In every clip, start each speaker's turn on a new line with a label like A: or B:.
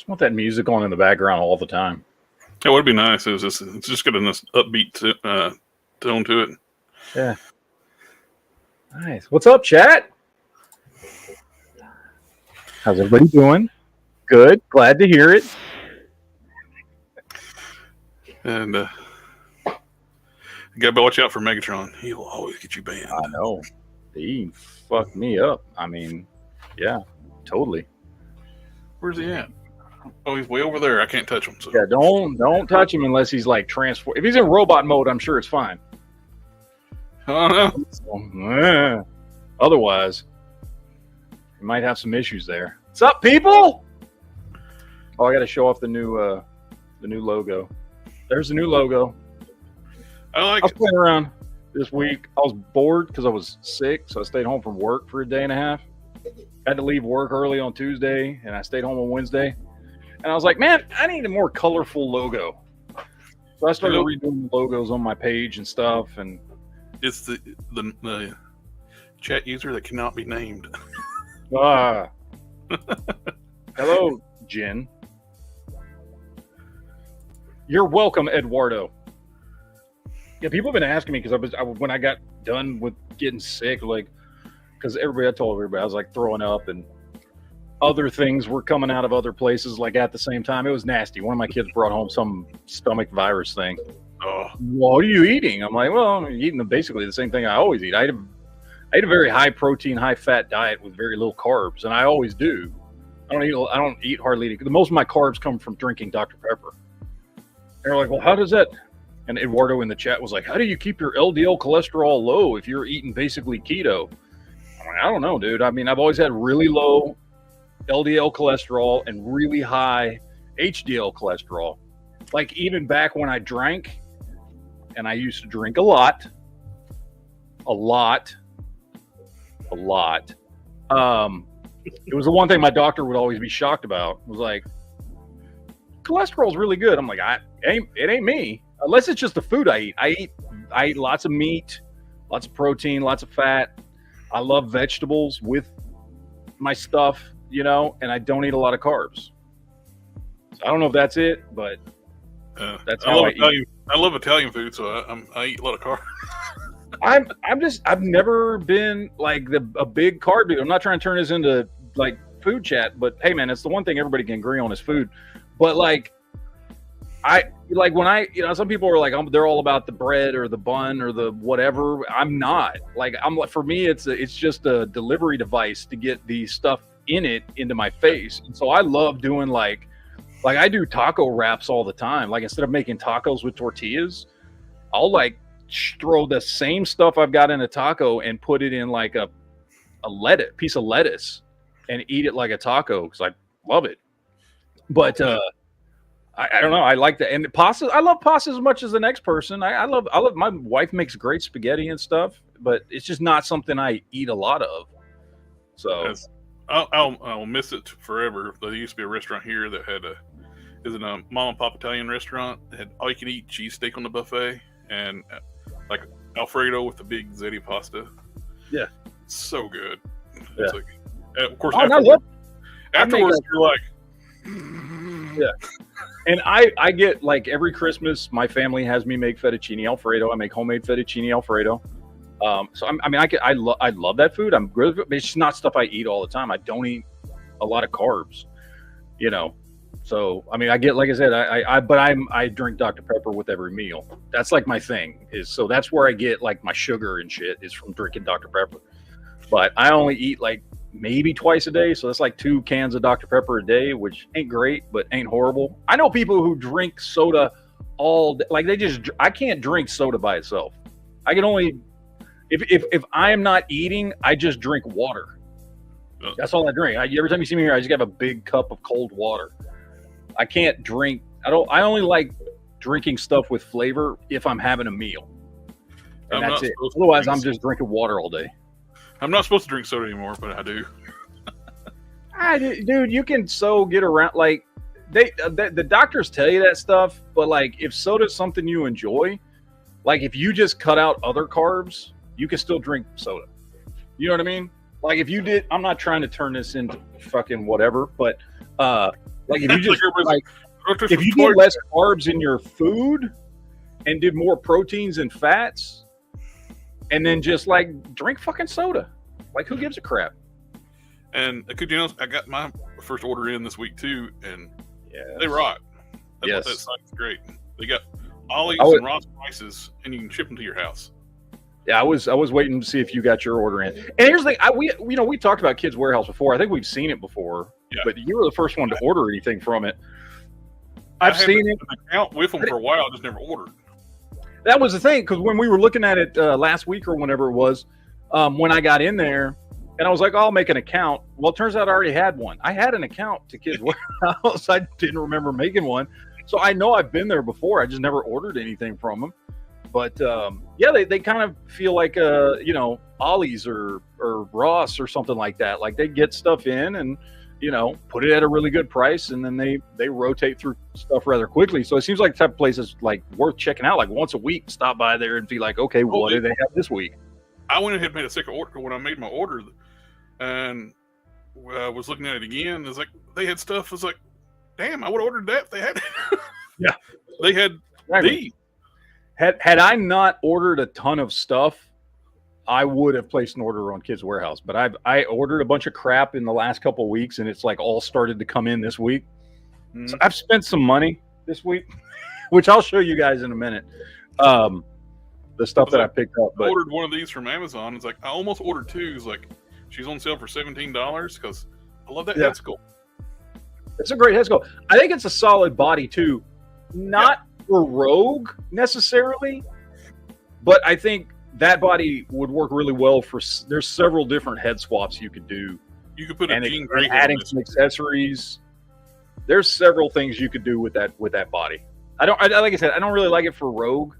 A: want that music on in the background all the time.
B: It would be nice. It's just got a nice upbeat tone to it.
A: Yeah. Nice. What's up, chat? How's everybody doing? Good. Glad to hear it.
B: And you gotta watch out for Megatron. He will always get you banned.
A: I know. He fucked me up. I mean, yeah, totally.
B: Where's he at? Oh, he's way over there. I can't touch him. So.
A: Yeah, don't touch him unless he's like transform. If he's in robot mode, I'm sure it's fine.
B: I don't
A: know. Otherwise, you might have some issues there. What's up, people? Oh, I got to show off the new logo. There's the new logo.
B: I
A: was playing around this week. I was bored because I was sick, so I stayed home from work for a day and a half. Had to leave work early on Tuesday, and I stayed home on Wednesday. And I was like, man, I need a more colorful logo. So I started redoing the logos on my page and stuff. And
B: it's the chat user that cannot be named.
A: Hello, Jen. You're welcome, Eduardo. Yeah, people have been asking me because when I got done with getting sick, like, because I told everybody I was like throwing up and other things were coming out of other places like at the same time. It was nasty. One of my kids brought home some stomach virus thing.
B: Oh,
A: what are you eating? I'm like, well, I'm eating basically the same thing I always eat. I eat a very high protein, high fat diet with very little carbs, and I always do. I don't eat hardly. Most of my carbs come from drinking Dr. Pepper. They're like, well, how does that? And Eduardo in the chat was like, how do you keep your LDL cholesterol low if you're eating basically keto? I'm like, I don't know, dude. I mean, I've always had really low LDL cholesterol and really high HDL cholesterol. Like even back when I drank, and I used to drink a lot. It was the one thing my doctor would always be shocked about. Was like, cholesterol's really good. I'm like, it ain't me. Unless it's just the food I eat. I eat lots of meat, lots of protein, lots of fat. I love vegetables with my stuff, and I don't eat a lot of carbs. So I don't know if that's it, but that's how I eat.
B: I love Italian food, so I eat a lot of carbs.
A: I've never been like a big carb dude. I'm not trying to turn this into like food chat, but hey man, it's the one thing everybody can agree on is food. But like some people are like, they're all about the bread or the bun or the whatever. I'm not. For me, it's just a delivery device to get the stuff in it into my face. And so I love doing like I do taco wraps all the time. Like instead of making tacos with tortillas, I'll like throw the same stuff I've got in a taco and put it in like a piece of lettuce and eat it like a taco because I love it. But I don't know. I like that. And pasta, I love pasta as much as the next person. I love my wife makes great spaghetti and stuff, but it's just not something I eat a lot of. So
B: I'll miss it forever. There used to be a restaurant here that had is it a mom and pop Italian restaurant that had all you can eat cheesesteak on the buffet and like Alfredo with the big ziti pasta.
A: Yeah.
B: So good.
A: Yeah.
B: It's like, of course,
A: afterwards
B: you're like,
A: yeah. And I get like every Christmas, my family has me make fettuccine Alfredo. I make homemade fettuccine Alfredo. So I love that food. I'm good, but it's just not stuff I eat all the time. I don't eat a lot of carbs, So I mean, I get, like I said, I drink Dr. Pepper with every meal. That's like my thing so that's where I get like my sugar and shit is from drinking Dr. Pepper. But I only eat like maybe twice a day, so that's like 2 cans of Dr. Pepper a day, which ain't great, but ain't horrible. I know people who drink soda all day. Like I can't drink soda by itself. I can only if I am not eating, I just drink water. That's all I drink. Every time you see me here, I just have a big cup of cold water. I can't drink. I only like drinking stuff with flavor if I'm having a meal, and that's it. Otherwise, I'm just drinking water all day.
B: I'm not supposed to drink soda anymore, but I do.
A: Dude, you can get around. Like the doctors tell you that stuff, but like if soda's something you enjoy, like if you just cut out other carbs, you can still drink soda. You know what I mean? Like if you did, I'm not trying to turn this into fucking whatever, but Like if you just
B: like
A: if you did less carbs in your food and did more proteins and fats, and then just like drink fucking soda, like who gives a crap?
B: And could you know, I got my first order in this week too, and
A: yeah,
B: they rock.
A: Yes,
B: that site's great. They got Ollie's and raw spices, and you can ship them to your house.
A: Yeah, I was waiting to see if you got your order in. And here's the thing, we talked about Kids Warehouse before. I think we've seen it before, but you were the first one to order anything from it. I've seen it.
B: An account with them for a while, I just never ordered.
A: That was the thing, because when we were looking at it last week or whenever it was, when I got in there, and I was like, I'll make an account. Well, it turns out I already had one. I had an account to Kids Warehouse. I didn't remember making one. So I know I've been there before. I just never ordered anything from them. But yeah, they kind of feel like Ollie's or Ross or something like that. Like they get stuff in and put it at a really good price, and then they rotate through stuff rather quickly. So it seems like the type of place is like worth checking out. Like once a week, stop by there and be like, okay, what do they have this week?
B: I went ahead and made a second order when I made my order, and I was looking at it again. It's like they had stuff. I was like, damn, I would have ordered that if they had it.
A: Yeah,
B: they had these.
A: Had I not ordered a ton of stuff, I would have placed an order on Kids Warehouse. But I ordered a bunch of crap in the last couple of weeks, and it's like all started to come in this week. So I've spent some money this week, which I'll show you guys in a minute. The stuff that I picked up.
B: I ordered one of these from Amazon. It's like I almost ordered two. It's like she's on sale for $17 because I love that head skull.
A: It's a great head skull. I think it's a solid body too. Not for Rogue necessarily, but I think that body would work really well for. There's several different head swaps you could do.
B: You could put
A: adding some accessories. There's several things you could do with that body. Like I said, I don't really like it for Rogue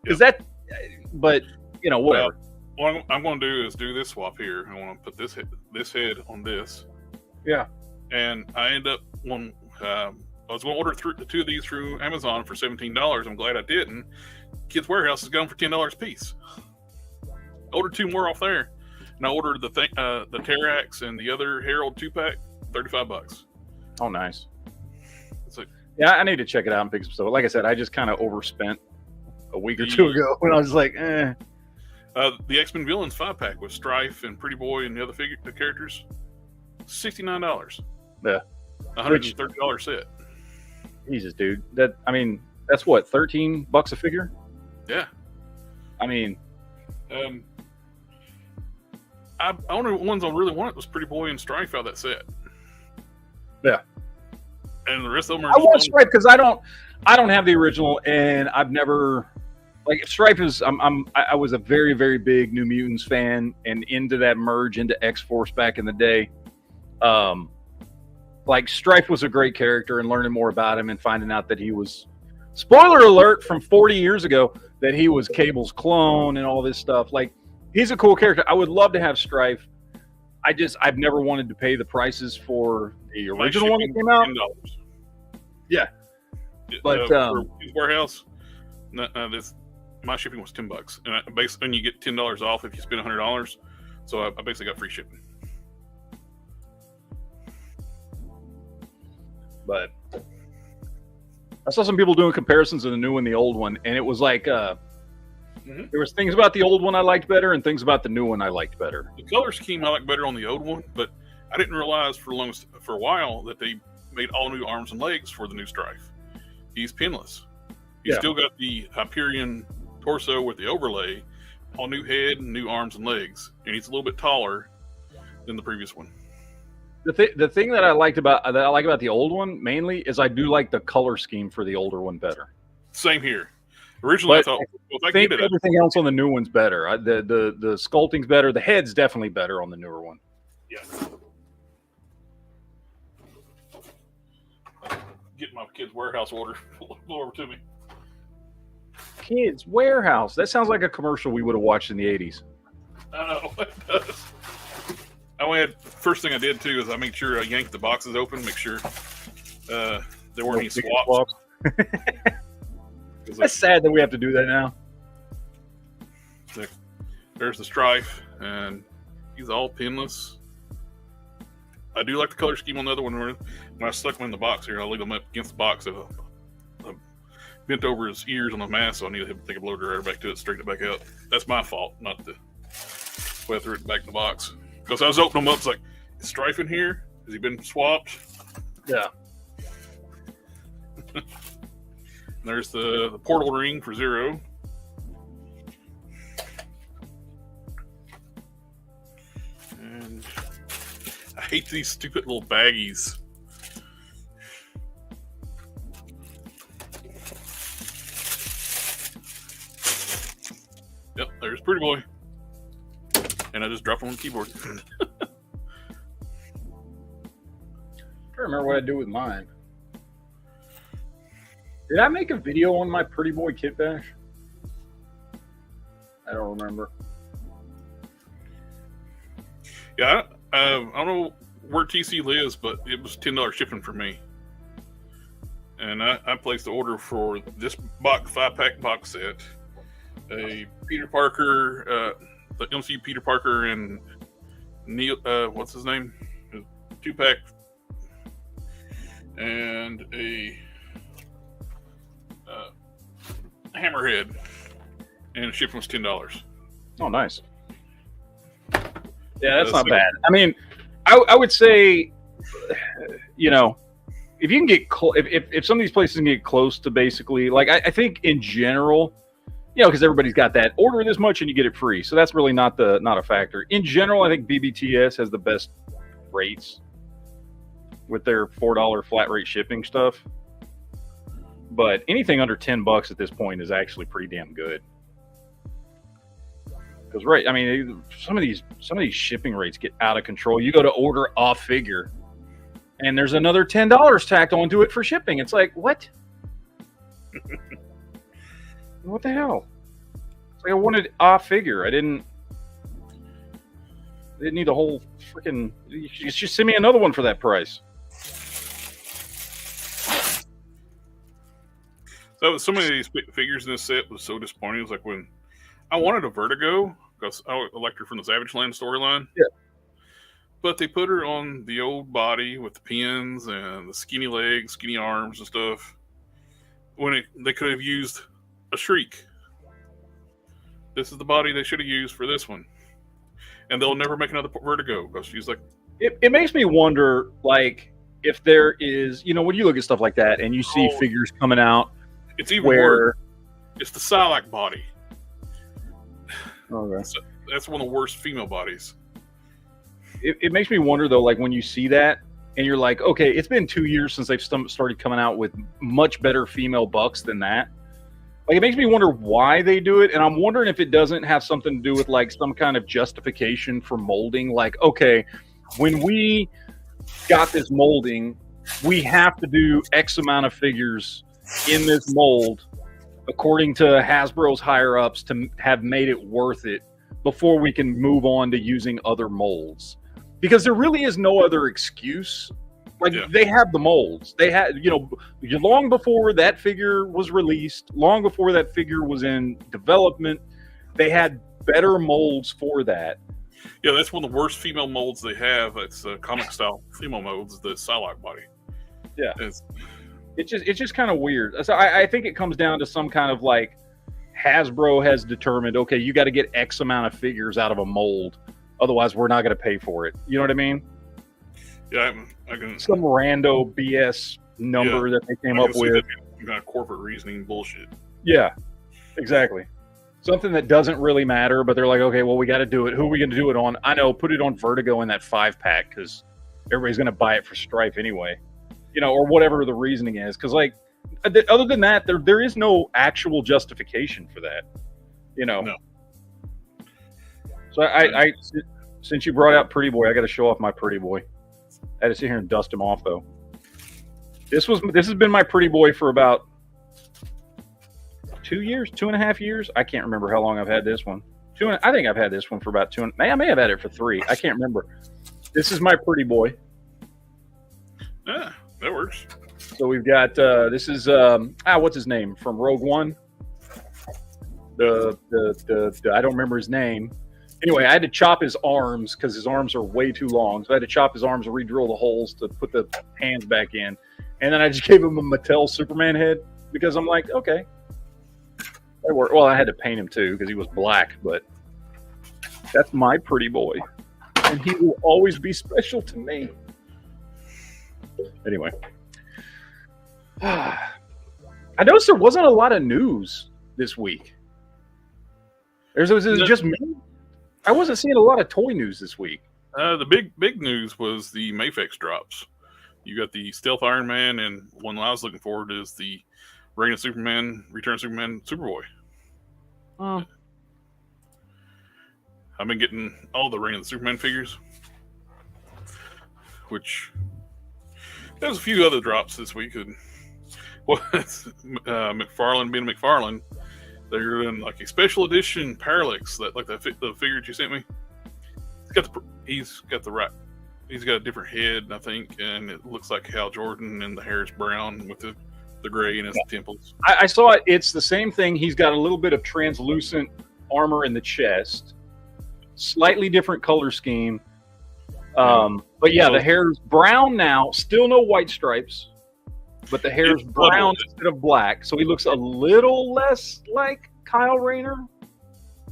A: because but whatever.
B: What I'm going to do is do this swap here. I want to put this head on this.
A: Yeah, and
B: I end up I was going to order the two of these through Amazon for $17. I'm glad I didn't. Kids Warehouse is going for $10 a piece. I ordered two more off there, and I ordered the Terax and the other Herald 2-pack, $35.
A: Oh, nice.
B: It's like,
A: yeah, I need to check it out and pick some stuff. Like I said, I just kind of overspent a week or two ago when I was like, eh.
B: The X-Men Villains 5-pack with Strife and Pretty Boy and the other characters, $69.
A: Yeah,
B: $130 set.
A: Jesus, dude. That's what, $13 a figure?
B: Yeah.
A: I mean,
B: I only ones I really wanted was Pretty Boy and Strife out of that set.
A: Yeah.
B: And the rest of them are.
A: I want Stripe because I don't have the original, and I've never Stripe is. I was a very, very big New Mutants fan, and into that merge into X-Force back in the day. Strife was a great character, and learning more about him and finding out that he was, spoiler alert from 40 years ago, that he was Cable's clone and all this stuff. Like, he's a cool character. I would love to have Strife. I've never wanted to pay the prices for the original one that came out.
B: $10.
A: Yeah. But
B: for Warehouse, my shipping was $10, and you get $10 off if you spend $100. So I basically got free shipping.
A: But I saw some people doing comparisons of the new one, the old one, and it was like there was things about the old one I liked better, and things about the new one I liked better.
B: The color scheme I like better on the old one, but I didn't realize for a while that they made all new arms and legs for the new Strife. He's pinless. He's still got the Hyperion torso with the overlay, all new head and new arms and legs, and he's a little bit taller than the previous one.
A: The thing that I like about the old one mainly is I do like the color scheme for the older one better.
B: Same here. Originally, I thought,
A: I think everything else on the new one's better. The sculpting's better. The head's definitely better on the newer one.
B: Yeah. Get my Kids Warehouse order over to me.
A: Kids Warehouse. That sounds like a commercial we would have watched in the 80s.
B: I know, it does. First thing I did too is I made sure I yanked the boxes open, make sure there weren't any swaps.
A: That's sad that we have to do that now.
B: There's the Strife, and he's all pinless. I do like the color scheme on the other one. When I stuck them in the box here, I leave them up against the box. I bent over his ears on the mask, so I need to take a blow dryer back to it, straighten it back out. That's my fault, not the way I threw it back in the box. Because I was opening them up, it's like, is Strife in here? Has he been swapped?
A: Yeah.
B: There's the portal ring for Zero. And I hate these stupid little baggies. Yep, there's Pretty Boy. And I just dropped him on the keyboard.
A: I don't remember what I do with mine. Did I make a video on my Pretty Boy kit bash? I don't remember.
B: Yeah, I don't know where TC lives, but it was $10 shipping for me. And I placed the order for this 5-pack box set. A Peter Parker, the MCU Peter Parker and Neil, what's his name? 2-pack. And a Hammerhead. And shipping was $10.
A: Oh, nice. Yeah, that's not bad. I mean, I would say, you know, if you can get if some of these places can get close to basically, like, I think in general, you know, because everybody's got that order this much and you get it free, so that's really not a factor. In general, I think BBTS has the best rates with their $4 flat rate shipping stuff. But anything under $10 at this point is actually pretty damn good. Because I mean, some of these shipping rates get out of control. You go to order a figure, and there's another $10 tacked onto it for shipping. It's like, what? What the hell? It's like I wanted a figure. I didn't need the whole freaking. Just send me another one for that price.
B: So many of these figures in this set was so disappointing. It was like when I wanted a Vertigo because I liked her from the Savage Land storyline.
A: Yeah.
B: But they put her on the old body with the pins and the skinny legs, skinny arms and stuff. When they could have used a Shriek. This is the body they should have used for this one. And they'll never make another Vertigo because she's like...
A: It makes me wonder, like, if there is, you know, when you look at stuff like that and you see figures coming out,
B: it's even worse. It's the Psylocke body.
A: Okay.
B: So that's one of the worst female bodies.
A: It makes me wonder, though, like when you see that and you're like, okay, it's been 2 years since they've started coming out with much better female bucks than that. Like, it makes me wonder why they do it. And I'm wondering if it doesn't have something to do with like some kind of justification for molding. Like, okay, when we got this molding, we have to do X amount of figures in this mold according to Hasbro's higher ups to have made it worth it before we can move on to using other molds, because there really is no other excuse. Like, they have the molds, they had, you know, long before that figure was released, long before that figure was in development, they had better molds for that.
B: Yeah, that's one of the worst female molds they have. It's comic style female molds, the Psylocke body.
A: Yeah. It's just kind of weird. So I think it comes down to some kind of like Hasbro has determined, okay, you got to get X amount of figures out of a mold, otherwise we're not going to pay for it. You know what I mean?
B: Yeah, I can.
A: Some rando BS number that they came up with.
B: Kind of corporate reasoning bullshit.
A: Yeah, exactly. Something that doesn't really matter, but they're like, okay, well, we got to do it. Who are we going to do it on? I know, put it on Vertigo in that 5-pack because everybody's going to buy it for Stripe anyway. You know, or whatever the reasoning is. Because, like, other than that, there is no actual justification for that. You know?
B: No.
A: So I since you brought out Pretty Boy, I got to show off my Pretty Boy. I had to sit here and dust him off, though. This has been my Pretty Boy for about 2 years, 2.5 years. I can't remember how long I've had this one. I think I've had this one for about 2. I may have had it for 3. I can't remember. This is my Pretty Boy.
B: Yeah, that works.
A: So we've got this is what's his name from Rogue One? The I don't remember his name. Anyway, I had to chop his arms because his arms are way too long. So I had to chop his arms and re-drill the holes to put the hands back in. And then I just gave him a Mattel Superman head because I'm like, okay. That worked. Well, I had to paint him too because he was black, but that's my pretty boy. And he will always be special to me. Anyway. I noticed there wasn't a lot of news this week. Was it just me? I wasn't seeing a lot of toy news this week.
B: The big news was the Mafex drops. You got the Stealth Iron Man, and one I was looking forward to is the Reign of Superman, Return of Superman, Superboy.
A: Oh.
B: I've been getting all the Reign of the Superman figures, which there's a few other drops this week. And McFarlane being McFarlane, they're doing like a special edition Parallax, that like the figure that you sent me. He's got a different head, I think, and it looks like Hal Jordan, and the hair is brown with the gray in his temples.
A: I saw it. It's the same thing. He's got a little bit of translucent armor in the chest, slightly different color scheme. But yeah, the hair's brown now. Still no white stripes, but the hair's brown instead of black. So he looks a little less like Kyle Rayner,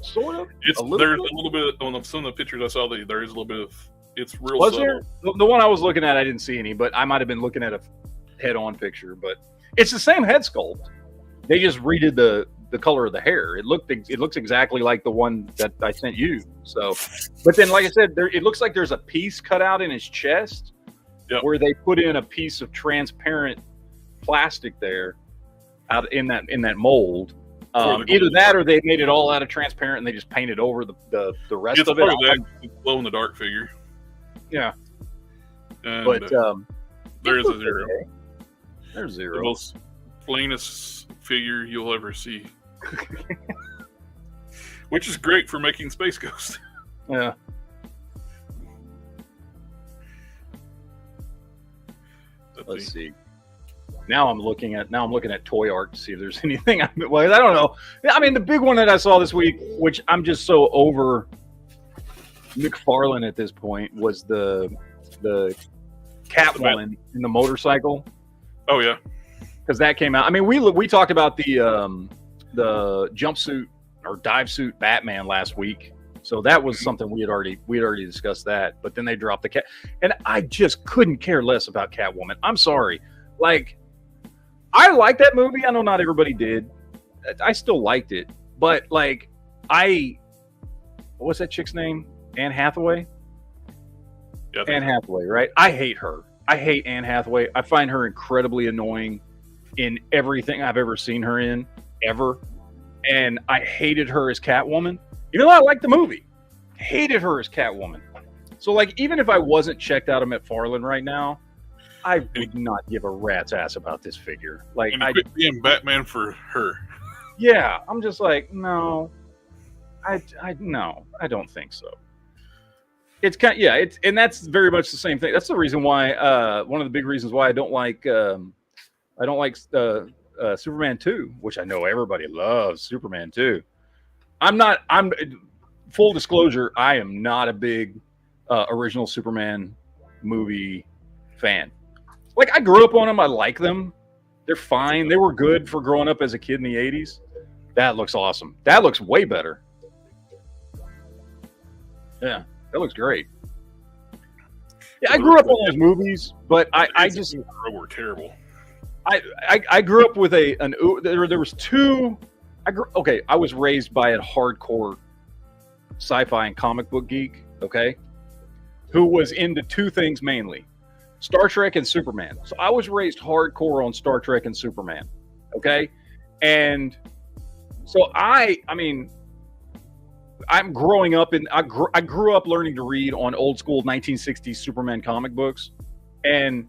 A: sort of.
B: There's a little bit on some of the pictures I saw. There is a little bit of. It's real.
A: Was
B: subtle.
A: there? The one I was looking at, I didn't see any, but I might have been looking at a head-on picture. But it's the same head sculpt. They just redid the color of the hair. It looks exactly like the one that I sent you. So, but then, like I said, it looks like there's a piece cut out in his chest where they put in a piece of transparent plastic there out in that mold. Either that or they made it all out of transparent and they just painted over the rest of it.
B: It's glow in the dark figure.
A: Yeah,
B: and,
A: but
B: there is a zero.
A: Okay. There's zero.
B: The most plainest figure you'll ever see, which is great for making Space Ghost.
A: Yeah. Let's see. Now I'm looking at Toy Art to see if there's anything. I don't know. I mean, the big one that I saw this week, which I'm just so over McFarlane at this point, was the Catwoman in the motorcycle.
B: Oh yeah,
A: because that came out. I mean, we talked about the jumpsuit or dive suit Batman last week, so that was something we had already discussed that. But then they dropped the cat, and I just couldn't care less about Catwoman. I'm sorry, like I liked that movie. I know not everybody did. I still liked it, but like what's that chick's name? Anne Hathaway?
B: Yeah,
A: Anne Hathaway, right? I hate her. I hate Anne Hathaway. I find her incredibly annoying in everything I've ever seen her in, ever. And I hated her as Catwoman. Even though I liked the movie, hated her as Catwoman. So, like, even if I wasn't checked out of McFarlane right now, I would not give a rat's ass about this figure. Like,
B: I quit being Batman for her.
A: Yeah, I'm just like, no, I don't think so. It's kind of, and that's very much the same thing. That's the reason why one of the big reasons why I don't like Superman 2, which I know everybody loves Superman 2. I'm full disclosure, I am not a big original Superman movie fan. Like, I grew up on them, I like them. They're fine. They were good for growing up as a kid in the 80s. That looks awesome. That looks way better. Yeah. That looks great. Yeah, I grew up on those movies, but I just
B: were terrible.
A: I grew up with there was two. I was raised by a hardcore sci-fi and comic book geek. Okay, who was into two things mainly: Star Trek and Superman. So I was raised hardcore on Star Trek and Superman. Okay, and so I mean. I'm growing up I grew up learning to read on old school 1960s Superman comic books. And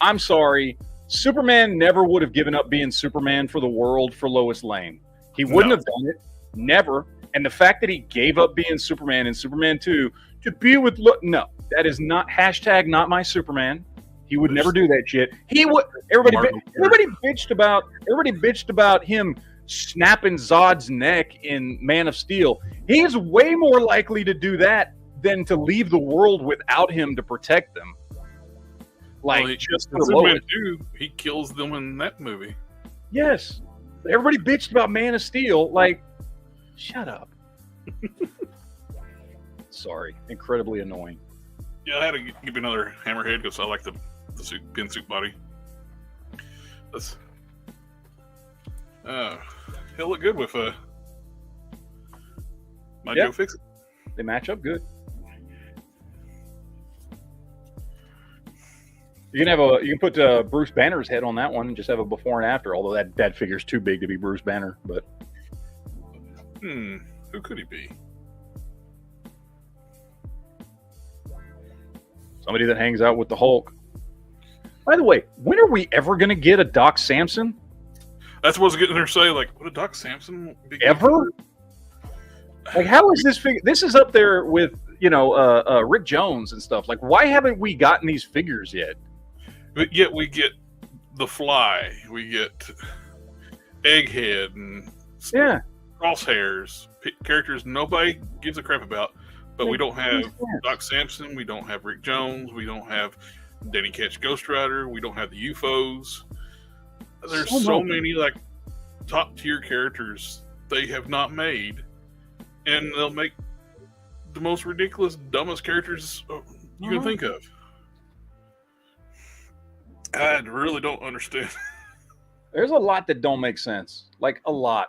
A: I'm sorry, Superman never would have given up being Superman for the world for Lois Lane. He wouldn't have done it. Never. And the fact that he gave up being Superman in Superman 2 to be with no, that is not not my Superman. He would never do that shit. He would everybody bitched about him snapping Zod's neck in Man of Steel. He's way more likely to do that than to leave the world without him to protect them. Like,
B: well,
A: just for
B: Superman 2, he kills them in that movie.
A: Yes. Everybody bitched about Man of Steel. Like, shut up. Sorry. Incredibly annoying.
B: Yeah, I had to give you another Hammerhead because I like the pin suit body. He'll look good with my Joe Fix-It.
A: They match up good. You can put Bruce Banner's head on that one and just have a before and after. Although that figure's too big to be Bruce Banner, but
B: who could he be?
A: Somebody that hangs out with the Hulk. By the way, when are we ever going to get a Doc Samson?
B: That's what I was getting there to say. Like, would a Doc Samson be
A: ever? Like, how is this figure? This is up there with Rick Jones and stuff. Like, why haven't we gotten these figures yet?
B: But yet we get the Fly, we get Egghead, and Crosshairs, characters nobody gives a crap about. But we don't have Doc Samson, we don't have Rick Jones, we don't have Danny Ketch Ghost Rider, we don't have the UFOs. There's so many like top tier characters they have not made, and they'll make the most ridiculous, dumbest characters you can think of. I really don't understand.
A: There's a lot that don't make sense, like a lot.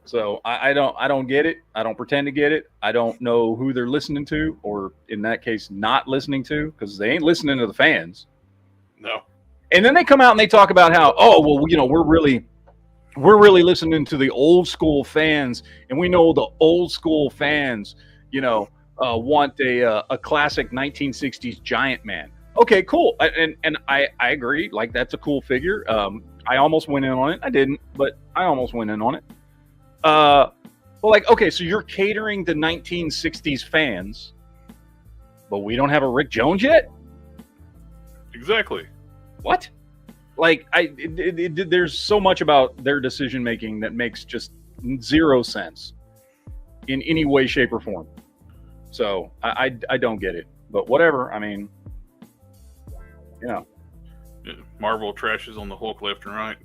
A: So I don't get it. I don't pretend to get it. I don't know who they're listening to, or in that case, not listening to, because they ain't listening to the fans.
B: No.
A: And then they come out and they talk about how, we're really listening to the old school fans, and we know the old school fans, want a classic 1960s Giant Man. Okay, cool. And I agree. Like, that's a cool figure. I almost went in on it. I didn't, but I almost went in on it. Okay, so you're catering to 1960s fans, but we don't have a Rick Jones yet?
B: Exactly.
A: What? Like, there's so much about their decision making that makes just zero sense in any way, shape, or form. So I don't get it. But whatever. I mean,
B: Yeah, Marvel trashes on the Hulk left and right.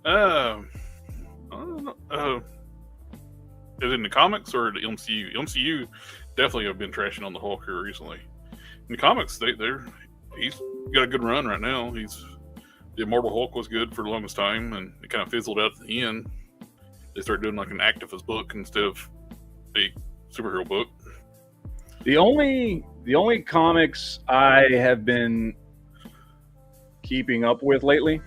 B: I don't know. Is it in the comics or the MCU? MCU definitely have been trashing on the Hulk here recently. In the comics, he's got a good run right now. The Immortal Hulk was good for the longest time, and it kind of fizzled out at the end. They started doing like an activist book instead of a superhero book.
A: The only comics I have been keeping up with lately,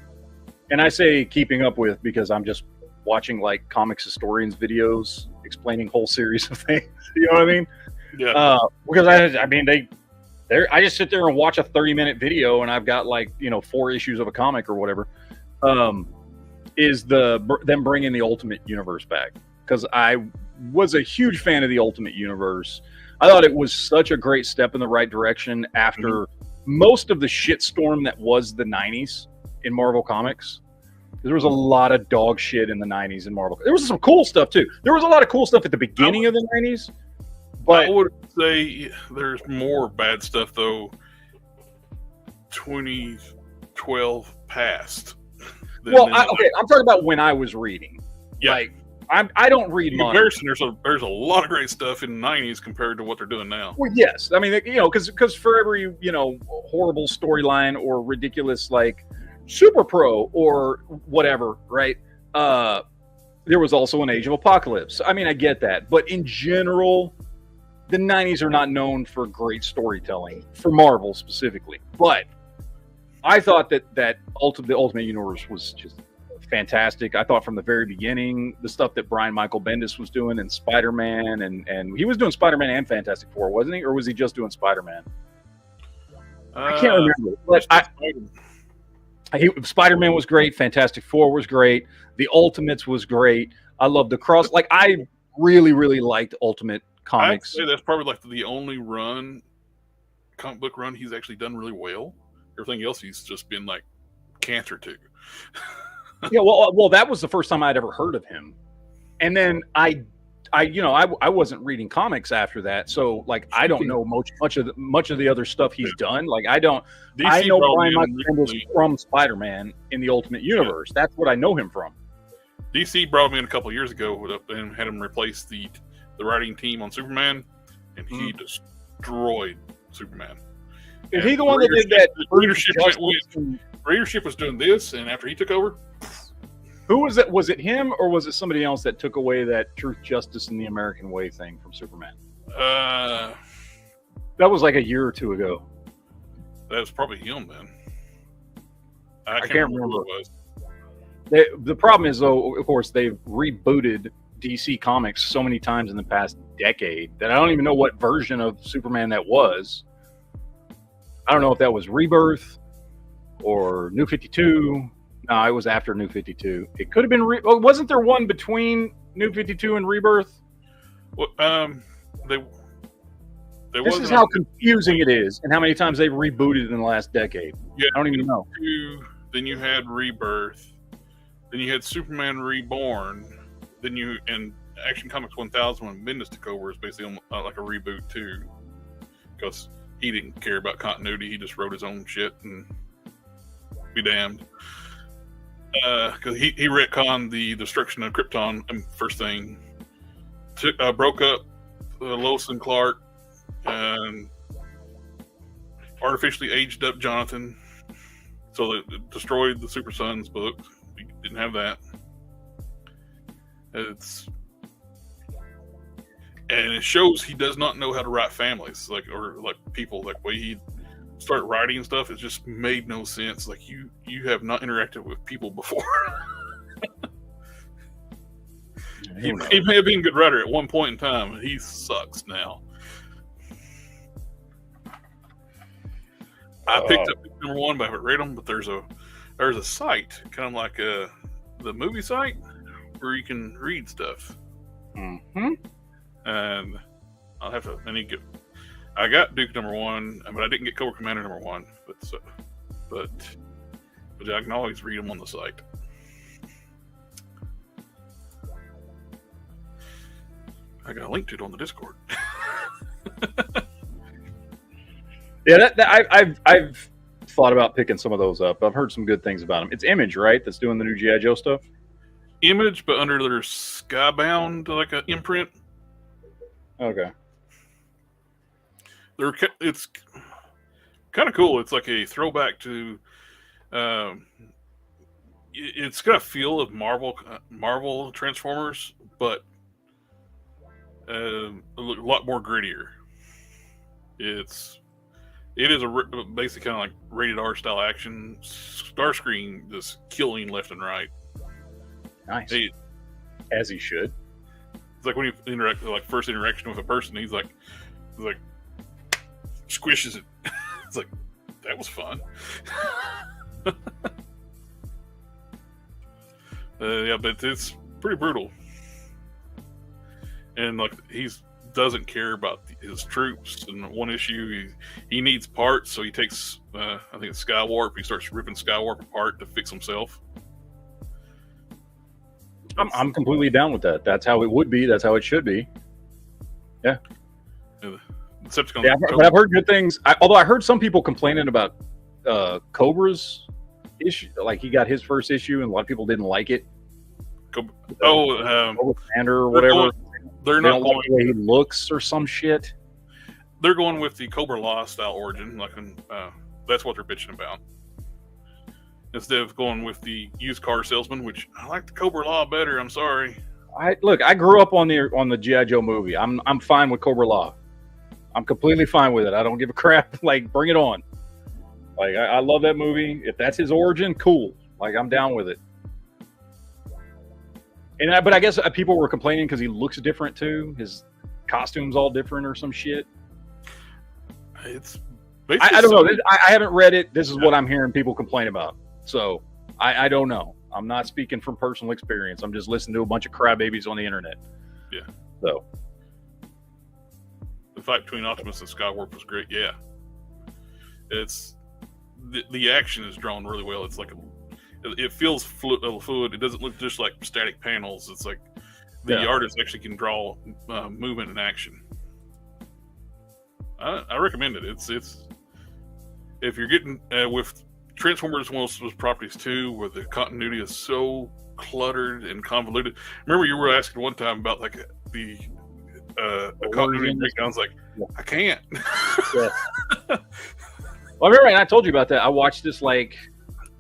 A: and I say keeping up with because I'm just watching like comics historians videos explaining whole series of things. You know what I mean?
B: Yeah.
A: Because I just sit there and watch a 30-minute video, and I've got 4 issues of a comic or whatever. Is them bringing the Ultimate Universe back, because I was a huge fan of the Ultimate Universe. I thought it was such a great step in the right direction after most of the shitstorm that was the 90s in Marvel Comics. There was a lot of dog shit in the 90s in Marvel. There was some cool stuff, too. There was a lot of cool stuff at the beginning of the 90s. But
B: I would say there's more bad stuff, though, 2012 past.
A: I'm talking about when I was reading. Yeah. Like, I don't read much.
B: There's a lot of great stuff in the 90s compared to what they're doing now.
A: Well, yes. I mean, because for every, horrible storyline or ridiculous, Super Pro or whatever, right? There was also an Age of Apocalypse. I mean, I get that. But in general, the 90s are not known for great storytelling, for Marvel specifically. But I thought that the Ultimate Universe was just fantastic. I thought from the very beginning, the stuff that Brian Michael Bendis was doing in Spider-Man, and he was doing Spider-Man and Fantastic Four, wasn't he? Or was he just doing Spider-Man? I can't remember. But Spider-Man was great. Fantastic Four was great. The Ultimates was great. I love the cross. I really, really liked Ultimate Comics.
B: I'd say that's probably the only comic book run he's actually done really well. Everything else he's just been cancer to. Yeah,
A: well, that was the first time I'd ever heard of him. And then I I wasn't reading comics after that, so like I don't know much of the other stuff he's done. Like I know Brian Michael Bendis from Spider-Man in the Ultimate Universe. Yeah. That's what I know him from.
B: DC brought him in a couple of years ago and had him replace the writing team on Superman, and he destroyed Superman.
A: Is he the one that did that?
B: Readership was doing this, and after he took over,
A: who was it? Was it him, or was it somebody else that took away that truth, justice, and the American way thing from Superman?
B: That
A: was like a year or two ago.
B: That was probably him then. I can't remember who it
A: was. The problem is, though, of course, they've rebooted DC Comics so many times in the past decade that I don't even know what version of Superman that was. I don't know if that was Rebirth or New 52. No, it was after New 52. It could have been. Wasn't there one between New 52 and Rebirth?
B: Well,
A: this is how confusing it is, and how many times they've rebooted in the last decade. Yeah, I don't even know.
B: Then you had Rebirth. Then you had Superman Reborn. Then and Action Comics 1000 when Bendis took over is basically like a reboot too, because he didn't care about continuity. He just wrote his own shit and be damned. Because he retconned the destruction of Krypton first thing. Broke up Lois and Clark and artificially aged up Jonathan. So it destroyed the Super Sons book. We didn't have that. And it shows he does not know how to write families, or people. Like way he started writing and stuff, it just made no sense. Like you have not interacted with people before. He may have been a good writer at one point in time. He sucks now. I picked up number 1, but I haven't read them. But there's a site, kind of like the movie site, where you can read stuff.
A: Mm-hmm.
B: And I got Duke number 1, but I didn't get Cobra Commander number 1. But I can always read them on the site. I got a link to it on the Discord.
A: Yeah, I've thought about picking some of those up. I've heard some good things about them. It's Image, right? That's doing the new G.I. Joe stuff.
B: Image, but under their Skybound, like an imprint.
A: Okay.
B: It's kind of cool. It's like a throwback to. It's got a feel of Marvel Transformers, but a lot more grittier. It is basically kind of like rated R style action. Starscream just killing left and right.
A: Nice. As he should.
B: It's like when you interact, like first interaction with a person, he's like squishes it. It's like, that was fun. Yeah, but it's pretty brutal. And like doesn't care about his troops. In one issue, he needs parts, so he takes I think it's Skywarp. He starts ripping Skywarp apart to fix himself.
A: I'm completely down with that. That's how it would be. That's how it should be. Yeah.
B: Decepticons.
A: Yeah, but I've heard good things. Although I heard some people complaining about Cobra's issue. Like he got his first issue, and a lot of people didn't like it.
B: Cobra
A: Commander or whatever.
B: They're
A: they
B: not
A: don't like the way he looks or some shit.
B: They're going with the Cobra Law style origin. Like that's what they're bitching about. Instead of going with the used car salesman, which I like the Cobra Law better. I'm sorry.
A: I grew up on the G.I. Joe movie. I'm fine with Cobra Law. I'm completely fine with it. I don't give a crap. Like, bring it on. Like, I love that movie. If that's his origin, cool. Like, I'm down with it. But I guess people were complaining because he looks different too. His costume's all different or some shit.
B: It's
A: I don't know. I haven't read it. This is what I'm hearing people complain about. So I don't know. I'm not speaking from personal experience. I'm just listening to a bunch of crybabies on the internet.
B: Yeah.
A: So
B: the fight between Optimus and Skywarp was great. Yeah. It's the action is drawn really well. It's like it feels fluid. It doesn't look just like static panels. It's like the artist actually can draw movement and action. I recommend it. It's if you're getting with Transformers, one of those properties too, where the continuity is so cluttered and convoluted. Remember, you were asking one time about like the continuity breakdowns. Like, I can't.
A: Yeah. Well, I remember, and I told you about that. I watched this like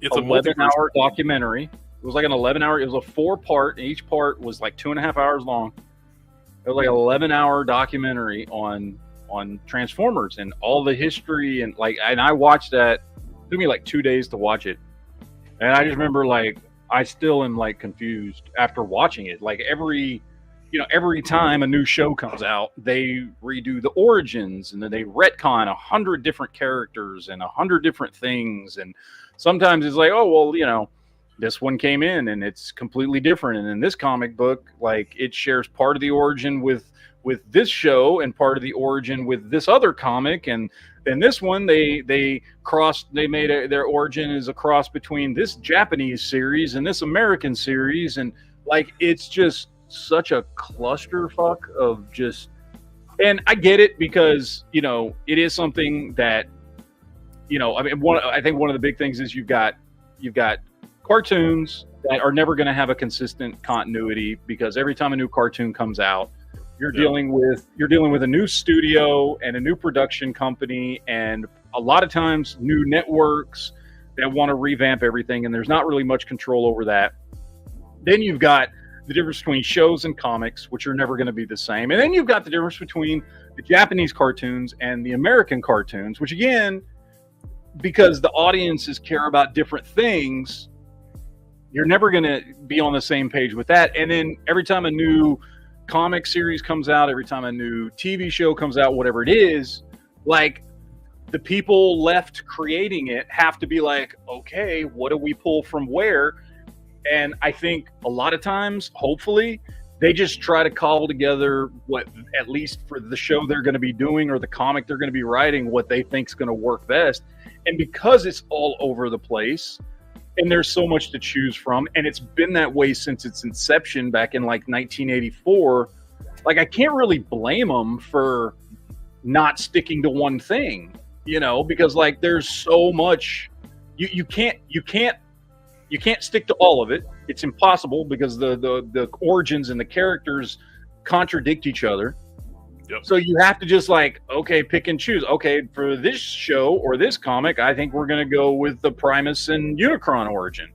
B: it's
A: 11-hour documentary. It was like an 11-hour. It was a 4-part, and each part was like 2.5 hours long. It was like an 11-hour documentary on Transformers and all the history and I watched that. It took me like 2 days to watch it, and I just remember like I still am like confused after watching it. Like every time a new show comes out, they redo the origins and then they retcon 100 different characters and 100 different things. And sometimes it's like, oh, well, this one came in and it's completely different. And in this comic book, like it shares part of the origin with this show and part of the origin with this other comic. And in this one, they made their origin is a cross between this Japanese series and this American series. And like, it's just such a clusterfuck of just, and I get it because it is something that I think one of the big things is you've got cartoons that are never going to have a consistent continuity because every time a new cartoon comes out, you're dealing with a new studio and a new production company and a lot of times new networks that want to revamp everything, and there's not really much control over that. Then you've got the difference between shows and comics, which are never going to be the same. And then you've got the difference between the Japanese cartoons and the American cartoons, which again, because the audiences care about different things, you're never going to be on the same page with that. And then every time a new comic series comes out, every time a new TV show comes out, whatever it is, like the people left creating it have to be like, okay, what do we pull from where? And I think a lot of times, hopefully, they just try to cobble together what, at least for the show they're going to be doing or the comic they're going to be writing, what they think is going to work best. And because it's all over the place and there's so much to choose from, and it's been that way since its inception back in like 1984, like I can't really blame them for not sticking to one thing, because like there's so much, you can't stick to all of it. It's impossible because the origins and the characters contradict each other.
B: Yep. So
A: you have to just like, okay, pick and choose. Okay, for this show or this comic, I think we're going to go with the Primus and Unicron origin.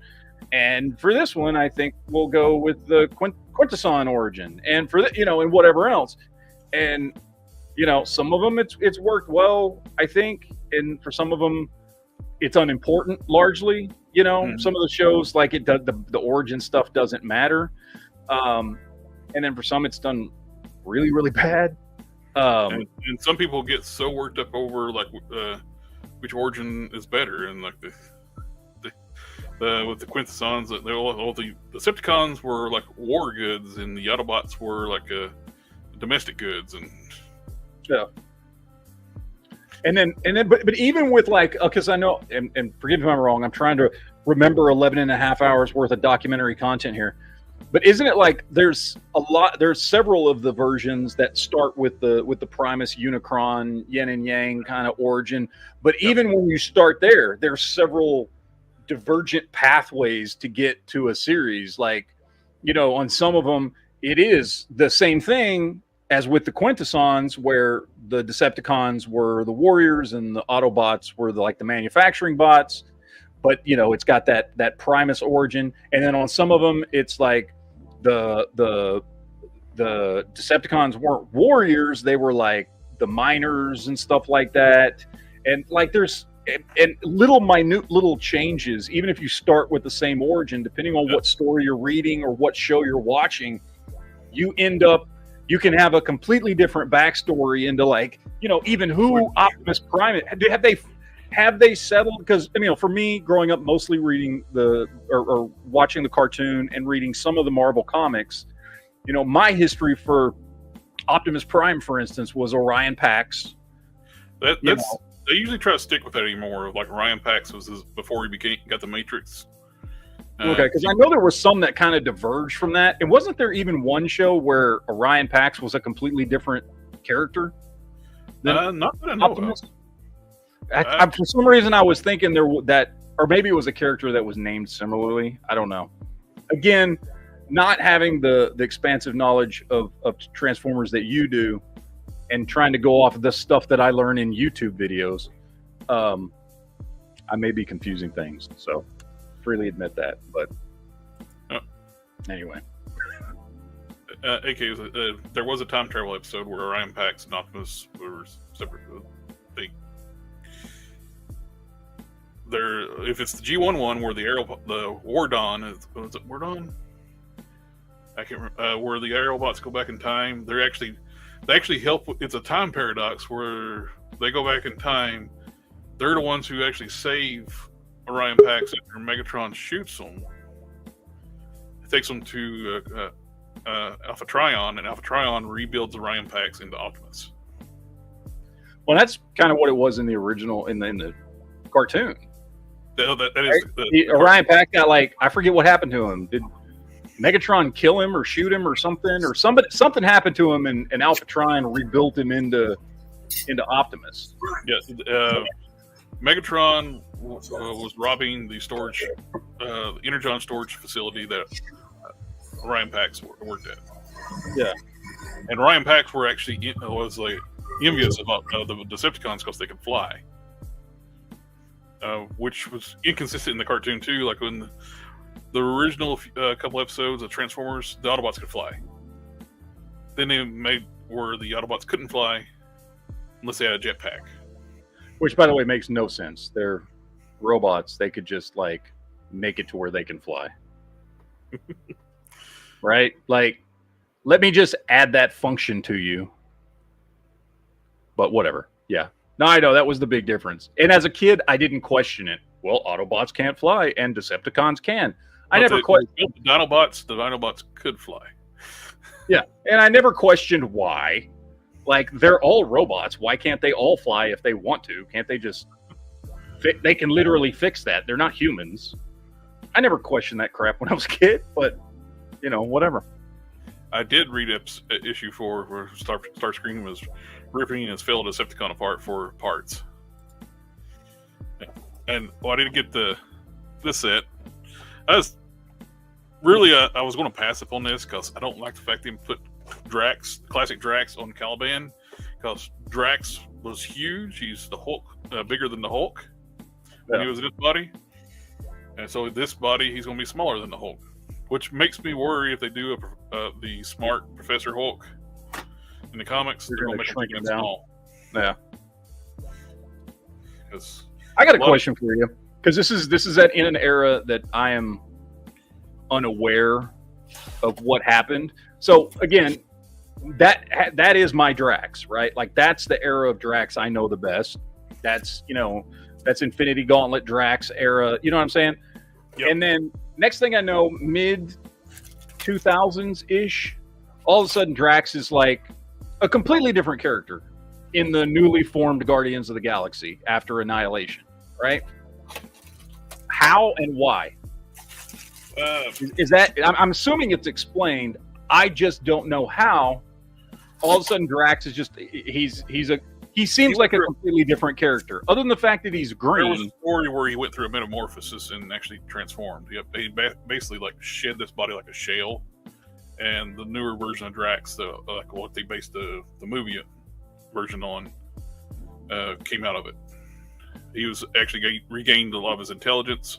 A: And for this one, I think we'll go with the Quintesson origin. And for and whatever else. And, some of them it's worked well, I think. And for some of them, it's unimportant largely. Some of the shows, like the origin stuff doesn't matter. And then for some, it's done really, really bad.
B: And some people get so worked up over like which origin is better, and like the with the Quintessons, all the Decepticons were like war goods, and the Autobots were like domestic goods, and
A: yeah. And then, but even with like, because I know, and forgive me if I'm wrong, I'm trying to remember 11.5 hours worth of documentary content here. But isn't it like there's several of the versions that start with the Primus Unicron yin and yang kind of origin. But even when you start there's several divergent pathways to get to a series. Like, on some of them, it is the same thing as with the Quintessons, where the Decepticons were the warriors and the Autobots were the manufacturing bots. But it's got that Primus origin, and then on some of them, it's like the Decepticons weren't warriors; they were like the miners and stuff like that. And like there's minute little changes, even if you start with the same origin, depending on what story you're reading or what show you're watching, you can have a completely different backstory into like even who Optimus Prime have they settled? Because for me, growing up mostly reading or watching the cartoon and reading some of the Marvel comics, my history for Optimus Prime, for instance, was Orion Pax.
B: They usually try to stick with that anymore. Like Orion Pax was before he got the Matrix
A: Okay, because I know there were some that kind of diverged from that. And wasn't there even one show where Orion Pax was a completely different character?
B: Not that I know of.
A: For some reason, I was thinking or maybe it was a character that was named similarly. I don't know. Again, not having the expansive knowledge of Transformers that you do, and trying to go off of the stuff that I learn in YouTube videos, I may be confusing things. So, freely admit that. But anyway.
B: There was a time travel episode where Orion Pax and Optimus were separate. If it's the G11 where the War Dawn is it War Dawn? I can't remember. Where the Aerobots go back in time, they actually help. It's a time paradox where they go back in time. They're the ones who actually save Orion Pax after Megatron shoots them. It takes them to Alpha Trion, and Alpha Trion rebuilds Orion Pax into Optimus.
A: Well, that's kind of what it was in the original in the cartoon.
B: That is
A: right? Orion Pax got I forget what happened to him. Did Megatron kill him or shoot him or something? Or something happened to him, and Alpha Trion rebuilt him into Optimus.
B: Yes, Megatron was robbing the storage, Energon storage facility that Orion Pax worked at.
A: Yeah,
B: and Orion Pax were actually envious about the Decepticons because they could fly, which was inconsistent in the cartoon too. Like when the original couple episodes of Transformers, the Autobots could fly. Then they made where the Autobots couldn't fly unless they had a jetpack.
A: Which, by the way, makes no sense. They're robots. They could just make it to where they can fly. Right? Let me just add that function to you. But whatever. Yeah. No, I know that was the big difference. And as a kid, I didn't question it. Well, Autobots can't fly and Decepticons can. I never questioned
B: the Dinobots could fly.
A: Yeah. And I never questioned why. They're all robots. Why can't they all fly if they want to? Can't they just... They can literally fix that. They're not humans. I never questioned that crap when I was a kid, but, whatever.
B: I did read issue 4 where Starscream was ripping his fellow Decepticon apart for parts. And I didn't get this set. I was going to pass up on this because I don't like the fact they put classic Drax on Caliban, because Drax was huge. He's the Hulk, bigger than the Hulk when he was in his body, and so this body he's going to be smaller than the Hulk, which makes me worry if they do the smart Professor Hulk in the comics, they're going to make him small.
A: Yeah. I got a question for you, because this is in an era that I am unaware of what happened. So again, that is my Drax, right? That's the era of Drax I know the best. That's that's Infinity Gauntlet Drax era. You know what I'm saying? Yep. And then next thing I know, mid 2000s ish, all of a sudden Drax is a completely different character in the newly formed Guardians of the Galaxy after Annihilation, right? How and why? Is that? I'm assuming it's explained. I just don't know how. All of a sudden, Drax is just he seems like a completely different character. Other than the fact that he's green.
B: There was a story where he went through a metamorphosis and actually transformed. He basically basically this body like a shell. And the newer version of Drax, what they based the movie version on, came out of it. He was actually regained a lot of his intelligence.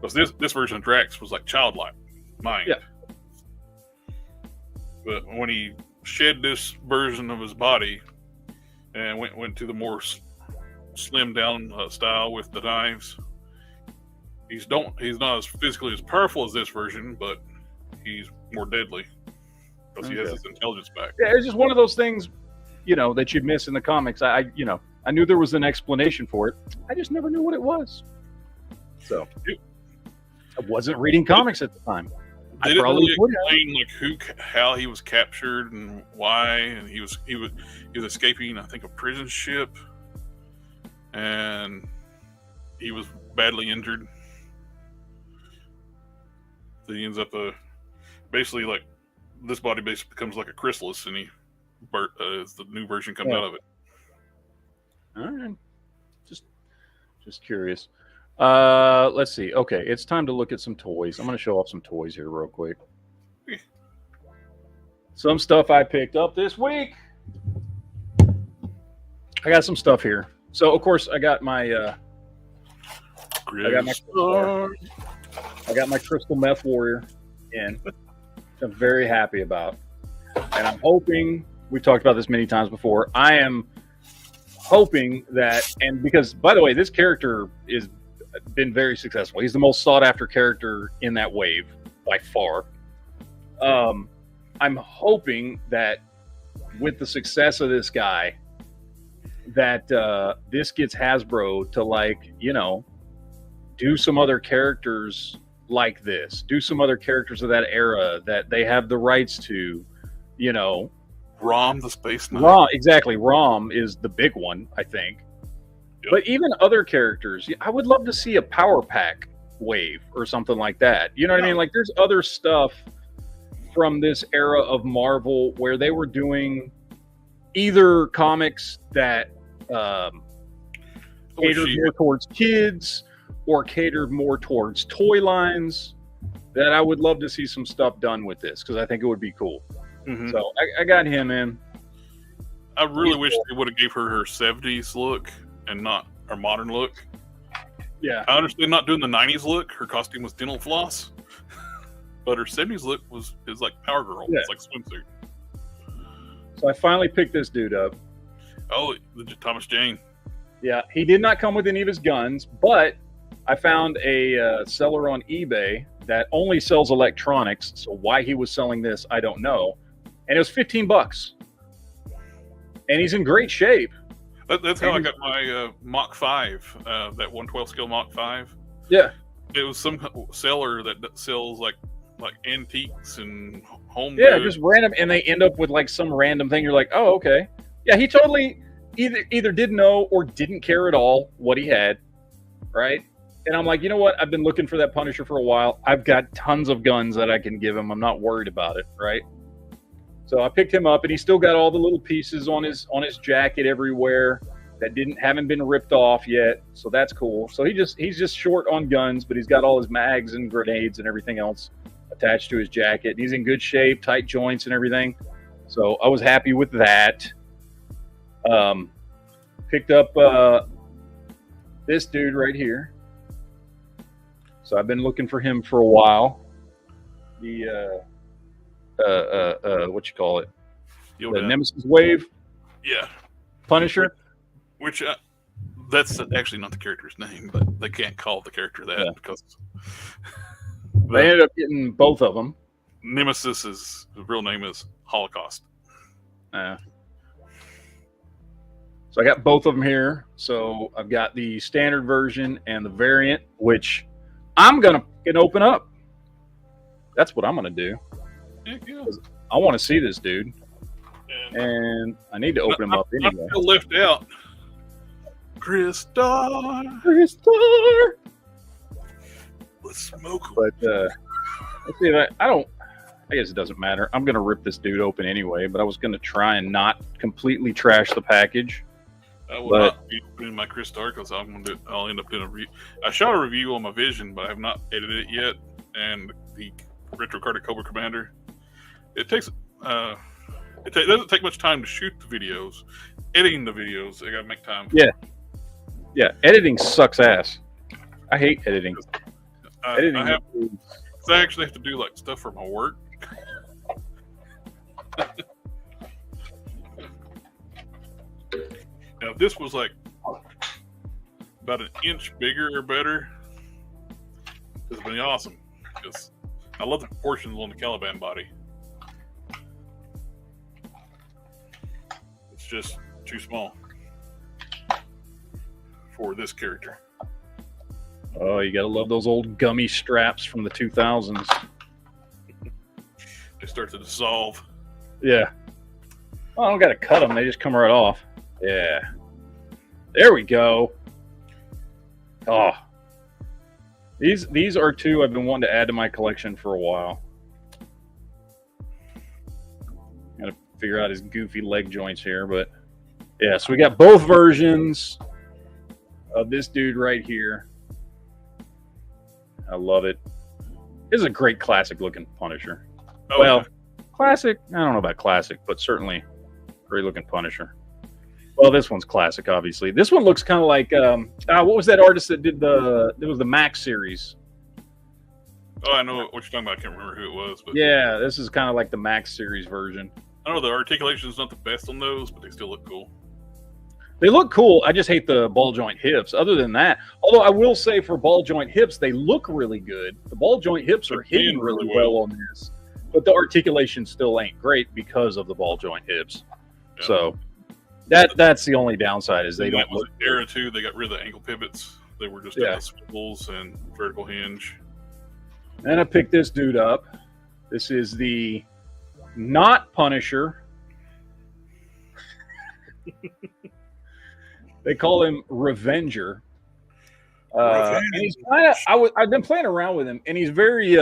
B: Because this version of Drax was childlike mind.
A: Yeah.
B: But when he shed this version of his body and went to the more slimmed down style with the knives, he's not as physically as powerful as this version, but he's more deadly because he has his intelligence back.
A: Yeah, it's just one of those things, that you miss in the comics. I knew there was an explanation for it. I just never knew what it was. So I wasn't reading comics at the time.
B: They didn't really explain how he was captured and why, and he was escaping, I think, a prison ship, and he was badly injured. He ends up basically like this body basically becomes like a chrysalis, and as the new version comes out of it.
A: All right, just curious. Let's see. Okay, it's time to look at some toys. I'm going to show off some toys here real quick. Some stuff I picked up this week. I got some stuff here. So of course I got my I got my Crystal Meth Warrior in, which I'm very happy about. And I'm hoping, we've talked about this many times before, I am hoping that, and because, by the way, this character is been very successful. He's the most sought after character in that wave by far. I'm hoping that with the success of this guy, that this gets Hasbro to, like, you know, do some other characters like this, do some other characters of that era that they have the rights to, you know.
B: Rom the Space Knight.
A: Rom, exactly. Rom is the big one, I think. Yep. But even other characters, I would love to see a Power Pack wave or something like that. You know what I mean? Like, there's other stuff from this era of Marvel where they were doing either comics that catered more towards kids or catered more towards toy lines, that I would love to see some stuff done with this, because I think it would be cool. Mm-hmm. So I got him in.
B: I really wish they would have gave her 70s look and not her modern look.
A: Yeah.
B: I understand not doing the 90s look. Her costume was dental floss. But her 70s look is like Power Girl. Yeah. It's like swimsuit.
A: So I finally picked this dude up.
B: Oh, Thomas Jane.
A: Yeah, he did not come with any of his guns, but I found a seller on eBay that only sells electronics. So why he was selling this, I don't know. And it was $15. And he's in great shape.
B: That's how I got my Mach 5, that 112 scale Mach 5.
A: Yeah.
B: It was some seller that sells like antiques and home
A: goods.
B: Just
A: random, and they end up with like some random thing. You're like, oh, okay. Yeah, he totally either didn't know or didn't care at all what he had, right? And I'm like, you know what? I've been looking for that Punisher for a while. I've got tons of guns that I can give him. I'm not worried about it, right? So I picked him up, and he's still got all the little pieces on his jacket everywhere that haven't been ripped off yet. So that's cool. So he's just short on guns, but he's got all his mags and grenades and everything else attached to his jacket. And he's in good shape, tight joints and everything. So I was happy with that. Picked up this dude right here. So I've been looking for him for a while. The what you call it? The Nemesis Wave.
B: Yeah.
A: Punisher.
B: Which that's actually not the character's name, but they can't call the character that because
A: they ended up getting both of them.
B: Nemesis's real name is Holocaust.
A: So I got both of them here. So I've got the standard version and the variant, which I'm gonna open up. That's what I'm gonna do.
B: Yeah.
A: I want to see this dude, and I need to open him up anyway.
B: I feel left out. Crystal. Let's smoke.
A: But let's see. I guess it doesn't matter. I'm gonna rip this dude open anyway. But I was gonna try and not completely trash the package.
B: I will not be opening my Crystal because I'll end up doing a review. I shot a review on my Vision, but I have not edited it yet. And the retro carded Cobra Commander. It doesn't take much time to shoot the videos. Editing the videos, I gotta make time.
A: Yeah. Editing sucks ass. I hate editing.
B: I actually have to do like stuff for my work. Now, if this was like about an inch bigger or better, this would be awesome. Because I love the proportions on the Caliban body. It's just too small for this character.
A: Oh, you gotta love those old gummy straps from the 2000s.
B: They start to dissolve.
A: Yeah. Well, I don't gotta cut them; they just come right off. Yeah. There we go. Oh. These are two I've been wanting to add to my collection for a while. Got to figure out his goofy leg joints here, but yeah. So we got both versions of this dude right here. I love it. This is a great classic looking Punisher.
B: Oh,
A: Well,
B: yeah.
A: classic. I don't know about classic, but certainly great looking Punisher. Well, this one's classic, obviously. This one looks kind of like what was that artist that did it was the Max series?
B: Oh, I know what you're talking about. I can't remember who it was, but
A: Yeah, this is kind of like the Max series version.
B: I know the articulation is not the best on those, but they still look cool.
A: They look cool. I just hate the ball joint hips. Other than that, although I will say for ball joint hips, they look really good. The ball joint hips are hidden really well on this, but the articulation still ain't great because of the ball joint hips.
B: Yeah.
A: So that's the only downside is they
B: And
A: don't
B: that was
A: look
B: an era too. They got rid of the ankle pivots. They were just doing swivels and vertical hinge.
A: And I picked this dude up. This is the not Punisher. They call him Revenger. And he's kind of. I've been playing around with him, and he's very.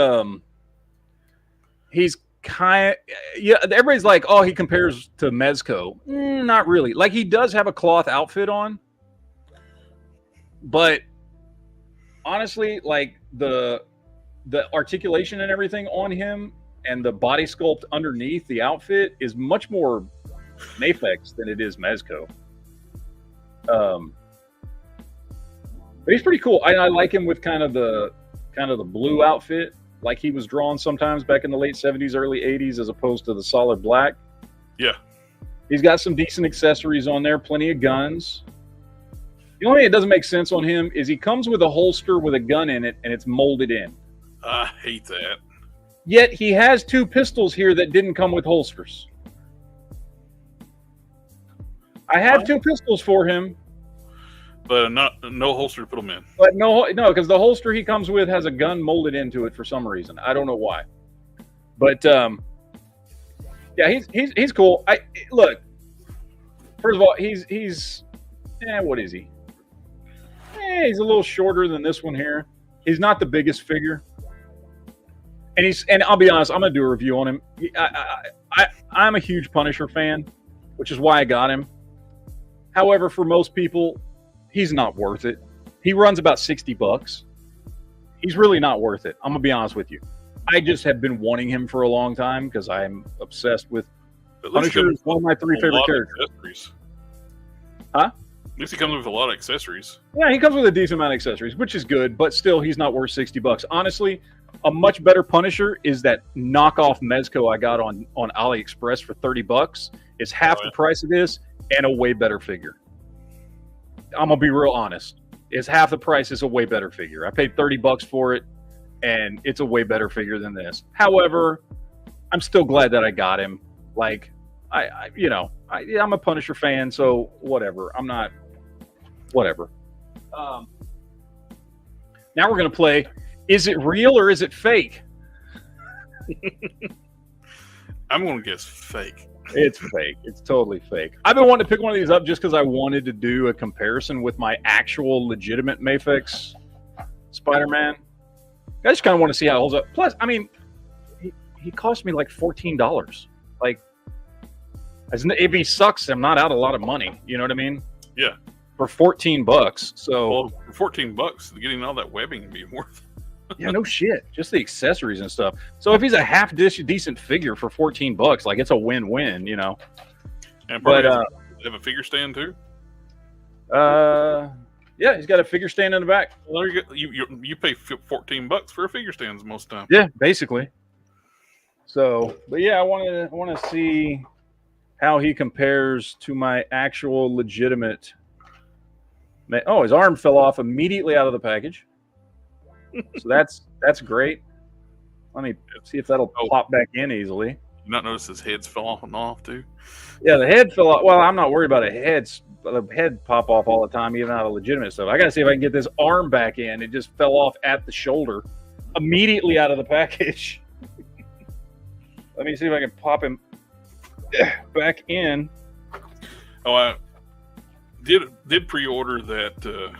A: He's kind of. Yeah, everybody's like, oh, he compares to Mezco. Not really. Like he does have a cloth outfit on, but honestly, like the articulation and everything on him and the body sculpt underneath the outfit is much more Mafex than it is Mezco. But he's pretty cool. I like him with kind of the blue outfit, like he was drawn sometimes back in the late 70s, early 80s, as opposed to the solid black.
B: Yeah.
A: He's got some decent accessories on there, plenty of guns. The only thing that doesn't make sense on him is he comes with a holster with a gun in it, and it's molded in.
B: I hate that.
A: Yet he has two pistols here that didn't come with holsters. I had two pistols for him,
B: But no holster to put them in.
A: but no, because the holster he comes with has a gun molded into it for some reason. I don't know why. But yeah, he's cool. Look. First of all, he's what is he? He's a little shorter than this one here. He's not the biggest figure. And I'll be honest, I'm gonna do a review on him. I'm a huge Punisher fan, which is why I got him. However, for most people, he's not worth it. He runs about $60. He's really not worth it. I'm gonna be honest with you. I just have been wanting him for a long time because I'm obsessed with Punisher. Is one of my three favorite characters.
B: Accessories.
A: Huh?
B: At least he comes with a lot of accessories.
A: Yeah, he comes with a decent amount of accessories, which is good, but still, he's not worth $60. Honestly, a much better Punisher is that knockoff Mezco I got on AliExpress for $30. It's half the price of this and a way better figure. I'm gonna be real honest. It's half the price. It's a way better figure. I paid $30 for it, and it's a way better figure than this. However, I'm still glad that I got him. Like, I'm a Punisher fan, so whatever. I'm not. Whatever. Now we're gonna play. Is it real or is it fake?
B: I'm going to guess fake.
A: It's fake. It's totally fake. I've been wanting to pick one of these up just because I wanted to do a comparison with my actual legitimate Mafex Spider-Man. I just kind of want to see how it holds up. Plus, I mean, he cost me like $14. Like, if he sucks, I'm not out a lot of money. You know what I mean?
B: Yeah.
A: For $14. So,
B: well, for $14, getting all that webbing would be worth.
A: Yeah, no shit. Just the accessories and stuff. So if he's a half decent figure for $14, like it's a win-win, you know.
B: And but have a figure stand too.
A: Yeah, he's got a figure stand in the back.
B: Well, you pay $14 for a figure stand most time.
A: Yeah, basically. So, but yeah, I want to see how he compares to my actual legitimate. Oh, his arm fell off immediately out of the package. So that's great. Let me see if that'll pop back in easily.
B: You not notice his head's fell off too?
A: Yeah, the head fell off. Well, I'm not worried about the head pop off all the time, even out of legitimate stuff. I got to see if I can get this arm back in. It just fell off at the shoulder immediately out of the package. Let me see if I can pop him back in.
B: Oh, I did pre-order that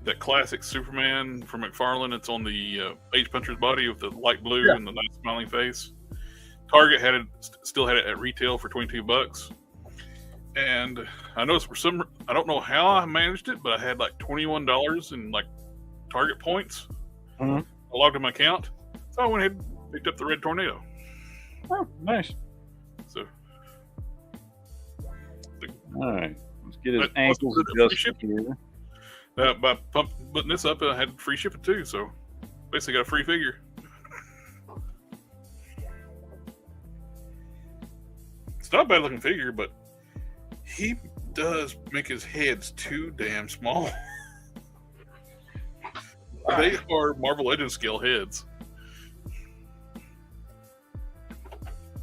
B: that classic Superman from McFarlane. It's on the H Puncher's body with the light blue and the nice smiling face. Target had it, still had it at retail for $22. And I noticed for some, I don't know how I managed it, but I had like $21 in like Target points. I logged in my account, so I went ahead and picked up the Red Tornado.
A: Oh, nice.
B: So,
A: all right, let's get his ankles adjusted here.
B: By putting this up, I had free shipping too, so basically got a free figure. It's not a bad looking figure, but he does make his heads too damn small. They are Marvel Legends scale heads.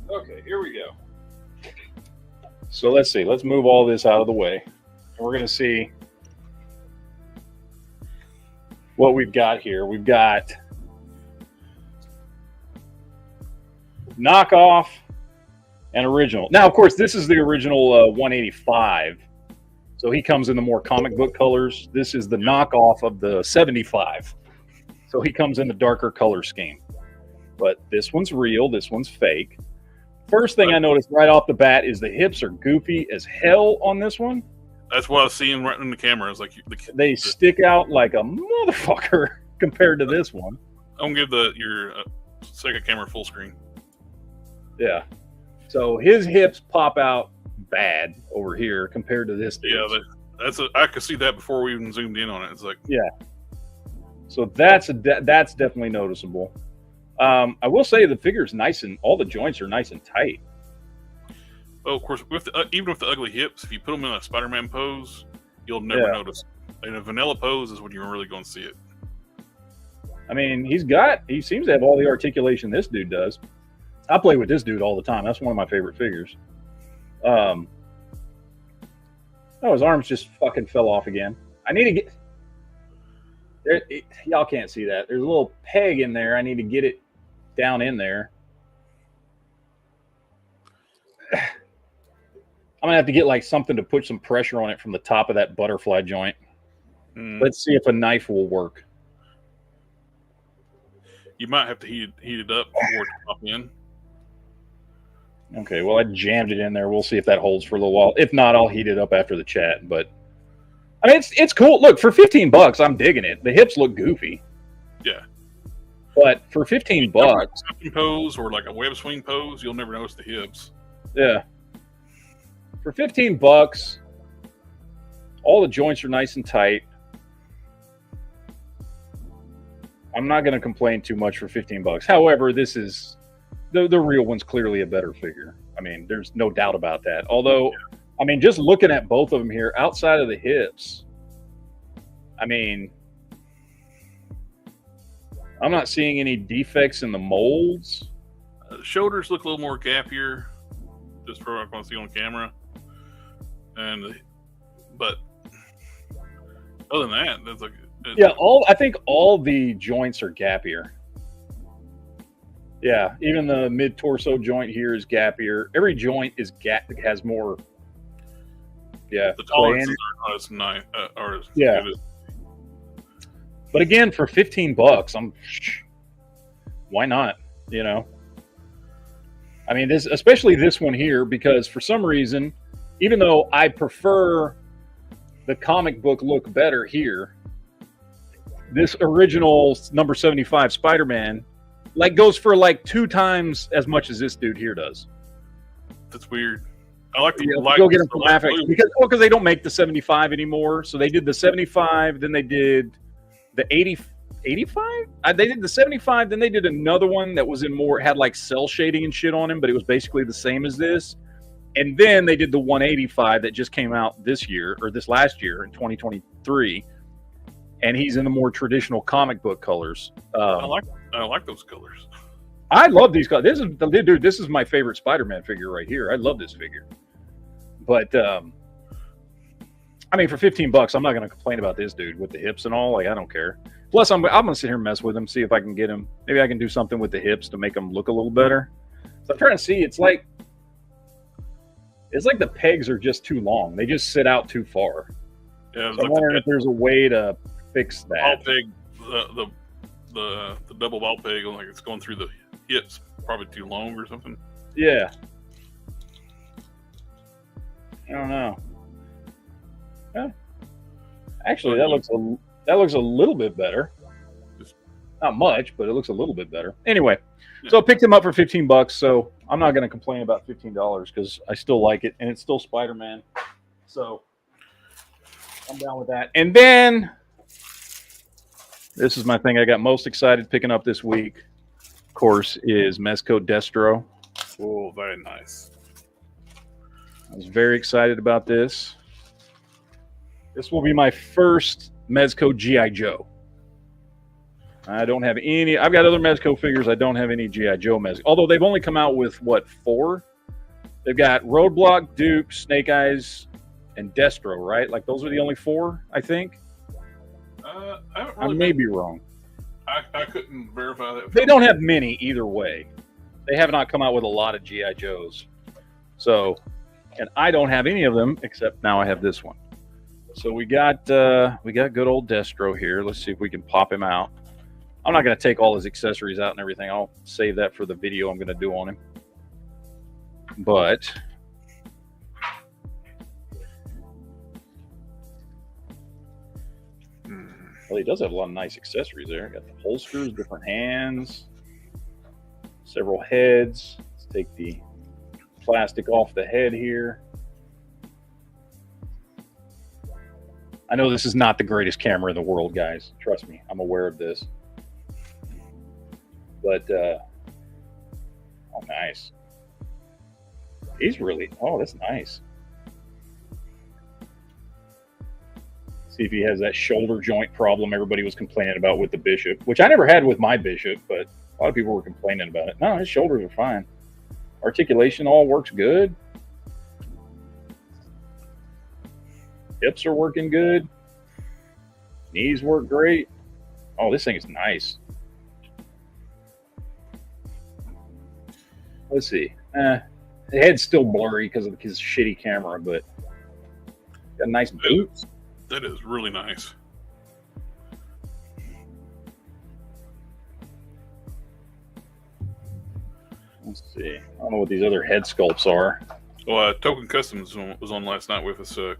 A: Okay, here we go. So let's see. Let's move all this out of the way. And we're going to see what we've got here. We've got knockoff and original. Now, of course, this is the original 185. So he comes in the more comic book colors. This is the knockoff of the 75. So he comes in the darker color scheme. But this one's real. This one's fake. First thing I noticed right off the bat is the hips are goofy as hell on this one.
B: That's what I was seeing right in the camera. It's like
A: they stick out like a motherfucker compared to this one.
B: I'm gonna give your second camera full screen.
A: Yeah. So his hips pop out bad over here compared to this.
B: Yeah, I could see that before we even zoomed in on it. It's like
A: so that's definitely noticeable. I will say the figure's nice and all the joints are nice and tight.
B: Oh, of course, even with the ugly hips, if you put them in a Spider-Man pose, you'll never notice. In a vanilla pose is when you're really going to see it.
A: I mean, he seems to have all the articulation this dude does. I play with this dude all the time. That's one of my favorite figures. Oh, his arms just fucking fell off again. I need to get... y'all can't see that. There's a little peg in there. I need to get it down in there. I'm gonna have to get like something to put some pressure on it from the top of that butterfly joint. Let's see if a knife will work.
B: You might have to heat it up before it pop in.
A: Okay, well I jammed it in there. We'll see if that holds for a little while. If not, I'll heat it up after the chat. But I mean, it's cool. Look, for $15, I'm digging it. The hips look goofy.
B: Yeah.
A: But for $15,
B: like a pose or like a web swing pose, you'll never notice the hips.
A: Yeah. For $15, all the joints are nice and tight. I'm not going to complain too much for $15. However, this is the real one's clearly a better figure. I mean, there's no doubt about that. Although, I mean, just looking at both of them here, outside of the hips, I mean, I'm not seeing any defects in the molds.
B: Shoulders look a little more gappier, just for what I can see on camera. But other than that, that's like
A: I think all the joints are gappier. Yeah, even the mid torso joint here is gappier. Every joint is has more. Yeah,
B: the tolerances are not as nice.
A: But again, for $15, why not? You know, I mean, especially this one here, because for some reason, even though I prefer the comic book look better here, this original number 75 Spider-Man goes for 2 times as much as this dude here does.
B: That's weird. I like the
A: go get them from Affix because they don't make the 75 anymore. So they did the 75, then they did the 85. They did the 75, then they did another one that was had cell shading and shit on him, but it was basically the same as this. And then they did the 185 that just came out this last year in 2023, and he's in the more traditional comic book colors.
B: I like those colors.
A: I love these colors. This is my favorite Spider-Man figure right here. I love this figure. But I mean, for $15, I'm not going to complain about this dude with the hips and all. I don't care. Plus, I'm going to sit here and mess with him, see if I can get him. Maybe I can do something with the hips to make him look a little better. So I'm trying to see. It's like the pegs are just too long. They just sit out too far.
B: Yeah,
A: so I'm wondering if there's a way to fix
B: ball
A: that.
B: peg, the double ball peg, like it's going through the hips, probably too long or something.
A: Yeah. I don't know. Yeah. Actually, that looks a little bit better. Not much, but it looks a little bit better. Anyway, so I picked him up for $15. So I'm not going to complain about $15 because I still like it, and it's still Spider-Man. So I'm down with that. And then this is my thing I got most excited picking up this week, of course, is Mezco Destro.
B: Oh, very nice.
A: I was very excited about this. This will be my first Mezco G.I. Joe. I don't have any. I've got other Mezco figures. I don't have any G.I. Joe Mezco. Although they've only come out with, what, 4? They've got Roadblock, Duke, Snake Eyes, and Destro, right? Like, those are the only 4, I think. I may be wrong.
B: I couldn't verify that.
A: They don't have many either way. They have not come out with a lot of G.I. Joes. So, and I don't have any of them, except now I have this one. So we got good old Destro here. Let's see if we can pop him out. I'm not going to take all his accessories out and everything. I'll save that for the video I'm going to do on him. But well, he does have a lot of nice accessories there. Got the holsters, different hands, several heads. Let's take the plastic off the head here. I know this is not the greatest camera in the world, guys. Trust me, I'm aware of this. But, oh, nice. He's really, oh, that's nice. See if he has that shoulder joint problem everybody was complaining about with the Bishop, which I never had with my Bishop, but a lot of people were complaining about it. No, his shoulders are fine. Articulation all works good. Hips are working good. Knees work great. Oh, this thing is nice. Let's see. The head's still blurry because of his shitty camera, but got nice boots.
B: That is really nice.
A: Let's see. I don't know what these other head sculpts are.
B: Well, Token Customs was on last night with us. And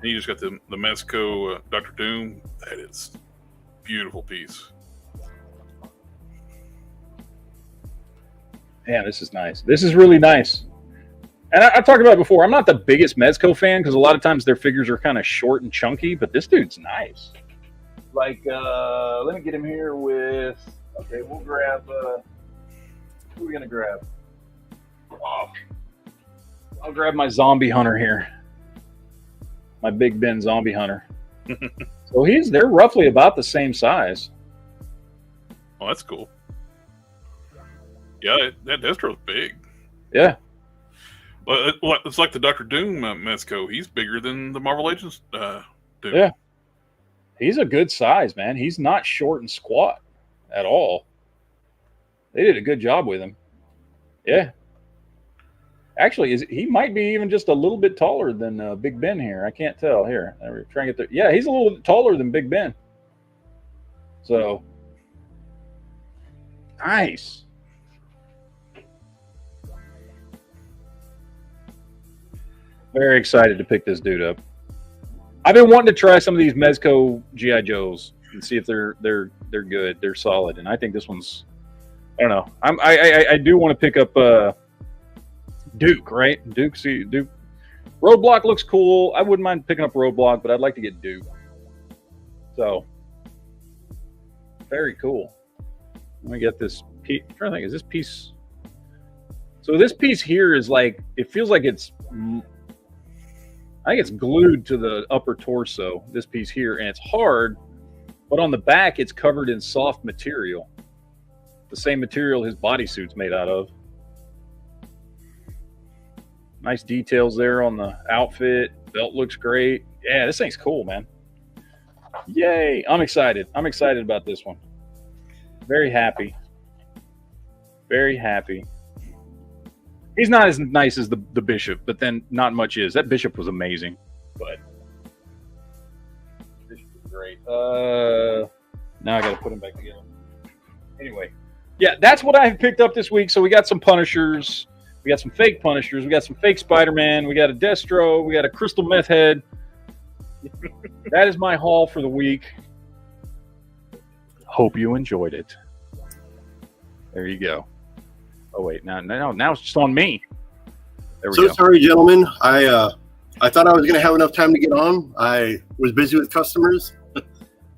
B: you just got the Mezco Dr. Doom. That is a beautiful piece.
A: Man, this is nice. This is really nice. And I've talked about it before. I'm not the biggest Mezco fan because a lot of times their figures are kind of short and chunky, but this dude's nice. Like, let me get him here with, okay, we'll grab, who are we going to grab? Oh, I'll grab my Zombie Hunter here. My Big Ben Zombie Hunter. So they're roughly about the same size.
B: Oh, that's cool. Yeah, that Destro's big.
A: Yeah.
B: Well, it's like the Dr. Doom Mezco. He's bigger than the Marvel Legends Doom.
A: Yeah. He's a good size, man. He's not short and squat at all. They did a good job with him. Yeah. Actually, he might be even just a little bit taller than Big Ben here. I can't tell. Here, we're trying to get there. Yeah, he's a little bit taller than Big Ben. So, nice. Very excited to pick this dude up. I've been wanting to try some of these Mezco G.I. Joes and see if they're good, they're solid, and I think this one's. I don't know. I do want to pick up Duke, right? Duke. Roadblock looks cool. I wouldn't mind picking up Roadblock, but I'd like to get Duke. So, very cool. Let me get this piece. I'm trying to think, is this piece? So this piece here is like, it feels like it's. I think it's glued to the upper torso, this piece here, and it's hard, but on the back, it's covered in soft material. The same material his bodysuit's made out of. Nice details there on the outfit. Belt looks great. Yeah, this thing's cool, man. Yay. I'm excited. I'm excited about this one. Very happy. Very happy. He's not as nice as the Bishop, but then not much is. That Bishop was amazing, but Bishop was great. Now I got to put them back together. Anyway, yeah, that's what I've picked up this week. So we got some Punishers. We got some fake Punishers. We got some fake Spider-Man. We got a Destro. We got a Crystal Meth Head. That is my haul for the week. Hope you enjoyed it. There you go. Oh, wait. Now it's just on me. There we go.
C: Sorry, gentlemen. I thought I was going to have enough time to get on. I was busy with customers.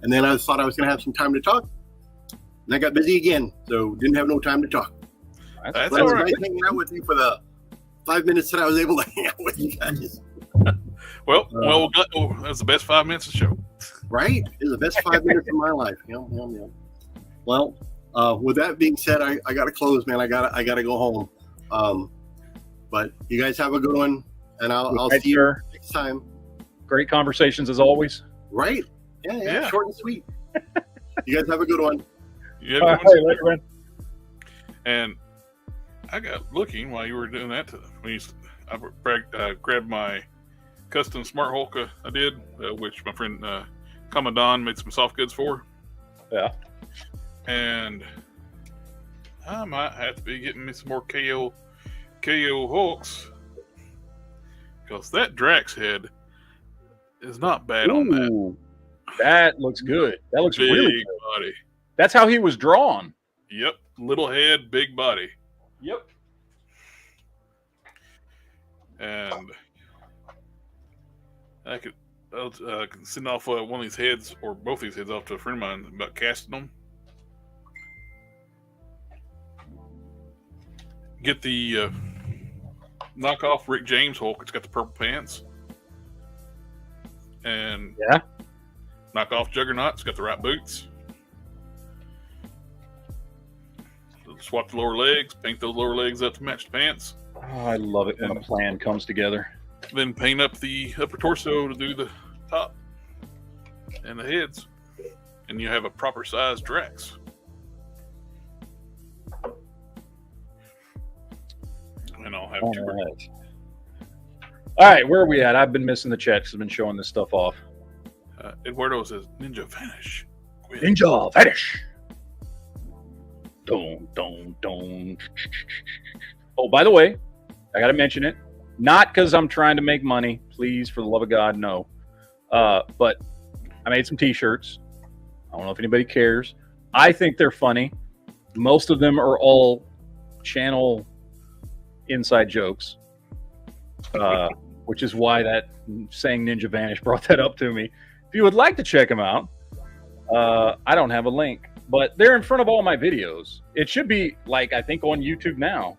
C: And then I thought I was going to have some time to talk. And I got busy again. So didn't have no time to talk.
B: That's
C: all
B: all
C: right.
B: right.
C: Hanging out with you for the 5 minutes that I was able to hang out with you guys.
B: Well, that's the best 5 minutes of the show.
C: Right? It's the best 5 minutes of my life. Yep. Well, with that being said, I got to close, man. I got to go home. But you guys have a good one, and I'll see you next time.
A: Great conversations as always.
C: Right? Yeah. Short and sweet. You guys have a good one.
B: Yeah.
A: All right, later, man.
B: And I got looking while you were doing that. I grabbed my custom Smart Hulk I did, which my friend Commandant made some soft goods for.
A: Yeah.
B: And I might have to be getting me some more KO Hulks, because that Drax head is not bad on that.
A: That looks good. That looks
B: big
A: really good.
B: Body.
A: That's how he was drawn.
B: Yep. Little head, big body.
A: Yep.
B: And I can send off one of these heads, or both these heads, off to a friend of mine about casting them. Get the knockoff Rick James Hulk. It's got the purple pants. And knockoff Juggernaut. It's got the right boots. Swap the lower legs. Paint those lower legs up to match the pants.
A: Oh, I love it when a plan comes together.
B: Then paint up the upper torso to do the top and the heads. And you have a proper sized Drax. And I'll have two.
A: All right, where are we at? I've been missing the chat because I've been showing this stuff off.
B: Eduardo says, Ninja Vanish.
A: Quinn. Ninja Vanish. Don't. Oh, by the way, I got to mention it. Not because I'm trying to make money. Please, for the love of God, no. But I made some T-shirts. I don't know if anybody cares. I think they're funny. Most of them are all channel inside jokes, which is why that saying Ninja Vanish brought that up to me. If you would like to check them out, I don't have a link, but they're in front of all my videos. It should be, like, I think on YouTube now.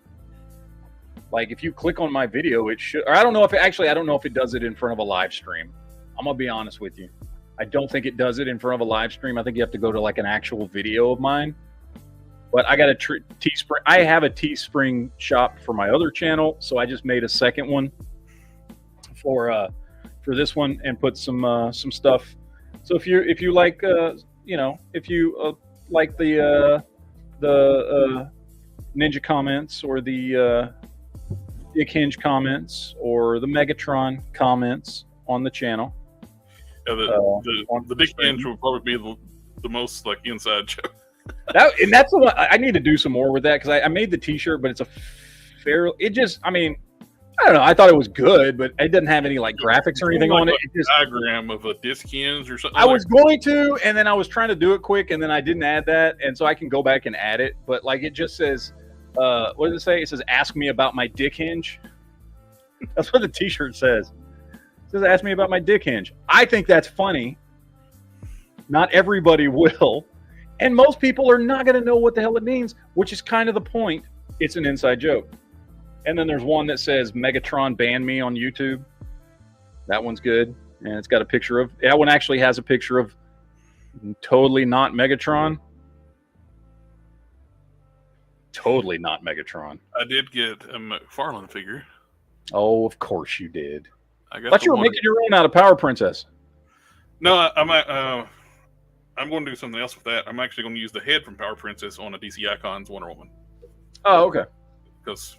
A: Like, if you click on my video, it should, or I don't know if it does it in front of a live stream. I'm going to be honest with you. I don't think it does it in front of a live stream. I think you have to go to like an actual video of mine. But I got a Teespring. I have a Teespring shop for my other channel, so I just made a second one for this one and put some stuff. So if you like like the Ninja comments, or the Dick Hinge comments, or the Megatron comments on the channel.
B: Yeah, the Dick Hinge will probably be the most like inside joke.
A: That's the one I need to do some more with that, because I made the T-shirt, but it's I don't know. I thought it was good, but it doesn't have any like graphics or anything on it. It just
B: diagram of a disc hinge or something.
A: I was going to, and then I was trying to do it quick, and then I didn't add that, and so I can go back and add it. But like, it just says, what does it say? It says, "Ask me about my dick hinge." That's what the T-shirt says. It says, "Ask me about my dick hinge." I think that's funny. Not everybody will, and most people are not going to know what the hell it means, which is kind of the point. It's an inside joke. And then there's one that says Megatron banned me on YouTube. That one's good. And it's got a picture of, that one actually has a picture of totally not Megatron. Totally not Megatron.
B: I did get a McFarlane figure.
A: Oh, of course you did.
B: I got
A: thought you were making your own out of Power Princess.
B: No, I'm going to do something else with that. I'm actually going to use the head from Power Princess on a DC Icons Wonder Woman.
A: Oh, okay.
B: Because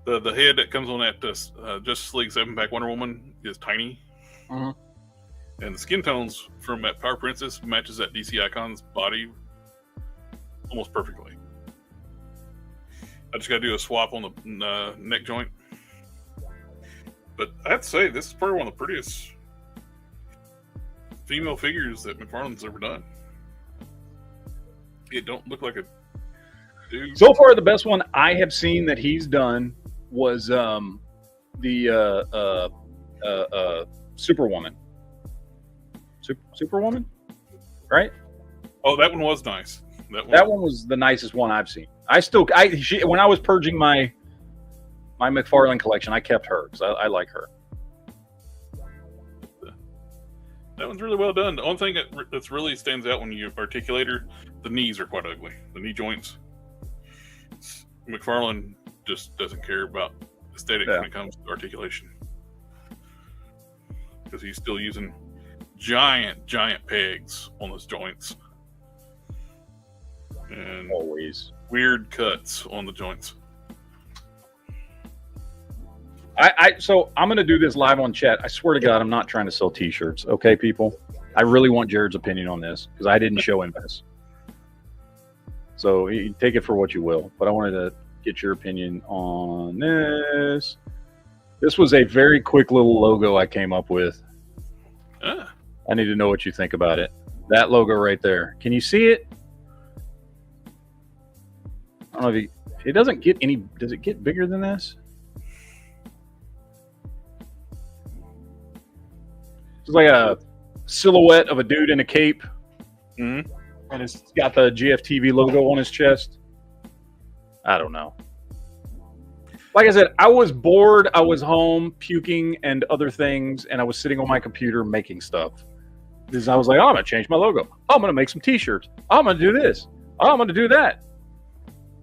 B: the head that comes on that Justice League 7-pack Wonder Woman is tiny.
A: Mm-hmm.
B: And the skin tones from that Power Princess matches that DC Icon's body almost perfectly. I just got to do a swap on the neck joint. But I'd say this is probably one of the prettiest female figures that McFarlane's ever done. It don't look like a dude.
A: So far, the best one I have seen that he's done was Superwoman. Superwoman, right?
B: Oh, that one was nice.
A: That one was the nicest one I've seen. When I was purging my McFarlane collection, I kept her because I like her.
B: That one's really well done. The only thing that really stands out when you articulate her, the knees are quite ugly. The knee joints. McFarlane just doesn't care about aesthetic when it comes to articulation. Because he's still using giant pegs on those joints. And
A: always
B: weird cuts on the joints.
A: So I'm going to do this live on chat. I swear to God, I'm not trying to sell T-shirts. Okay, people? I really want Jared's opinion on this because I didn't show him this. So you take it for what you will. But I wanted to get your opinion on this. This was a very quick little logo I came up with. I need to know what you think about it. That logo right there. Can you see it? I don't know if it doesn't get any. Does it get bigger than this? It's like a silhouette of a dude in a cape. And it's got the GFTV logo on his chest. I don't know. Like I said, I was bored. I was home puking and other things, and I was sitting on my computer making stuff. Because I was like, oh, I'm going to change my logo. Oh, I'm going to make some T-shirts. Oh, I'm going to do this. Oh, I'm going to do that.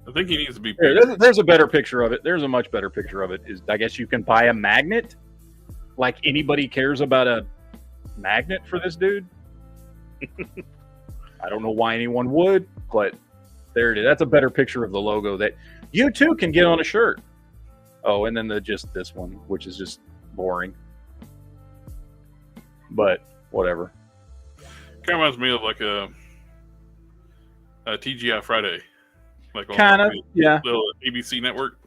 B: I think he needs to be.
A: There's a better picture of it. There's a much better picture of it. I guess you can buy a magnet. Like anybody cares about a magnet for this dude. I don't know why anyone would, but there it is. That's a better picture of the logo that you too can get on a shirt. Oh, and then just this one, which is just boring. But whatever.
B: Kind of reminds me of like a TGI Friday. Like
A: kind of, yeah.
B: The ABC network.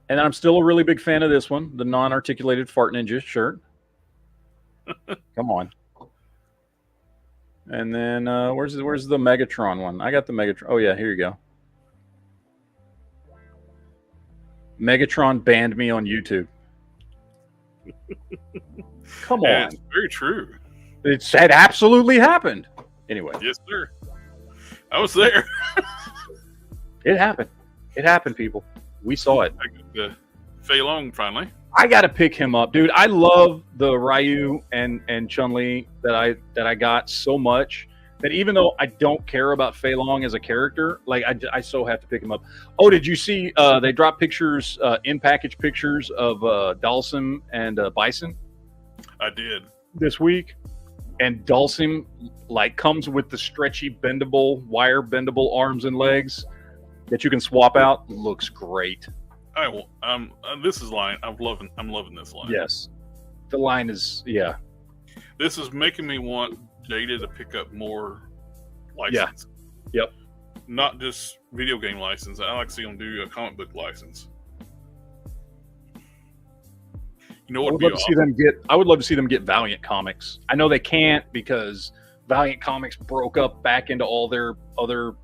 A: And I'm still a really big fan of this one, the non-articulated Fart Ninja shirt. Come on. And then where's the Megatron one? I got the Megatron. Oh yeah, here you go. Megatron banned me on YouTube. Come on.
B: It's very true.
A: It absolutely happened. Anyway.
B: Yes, sir. I was there.
A: It happened. It happened, people. We saw it.
B: I got Fei Long finally.
A: I got to pick him up, dude. I love the Ryu and Chun-Li that I got so much that even though I don't care about Fei Long as a character, like I so have to pick him up. Oh, did you see they dropped pictures, in-package pictures of Dalsim and Bison?
B: I did.
A: This week. And Dalsim like comes with the stretchy, bendable, wire bendable arms and legs that you can swap out. Looks great.
B: I will. This is line. I'm loving this line.
A: Yes, the line is
B: This is making me want Jada to pick up more license.
A: Yeah. Yep.
B: Not just video game license. I like to see them do a comic book license. You know what?
A: I would love to see them get Valiant Comics. I know they can't because Valiant Comics broke up back into all their other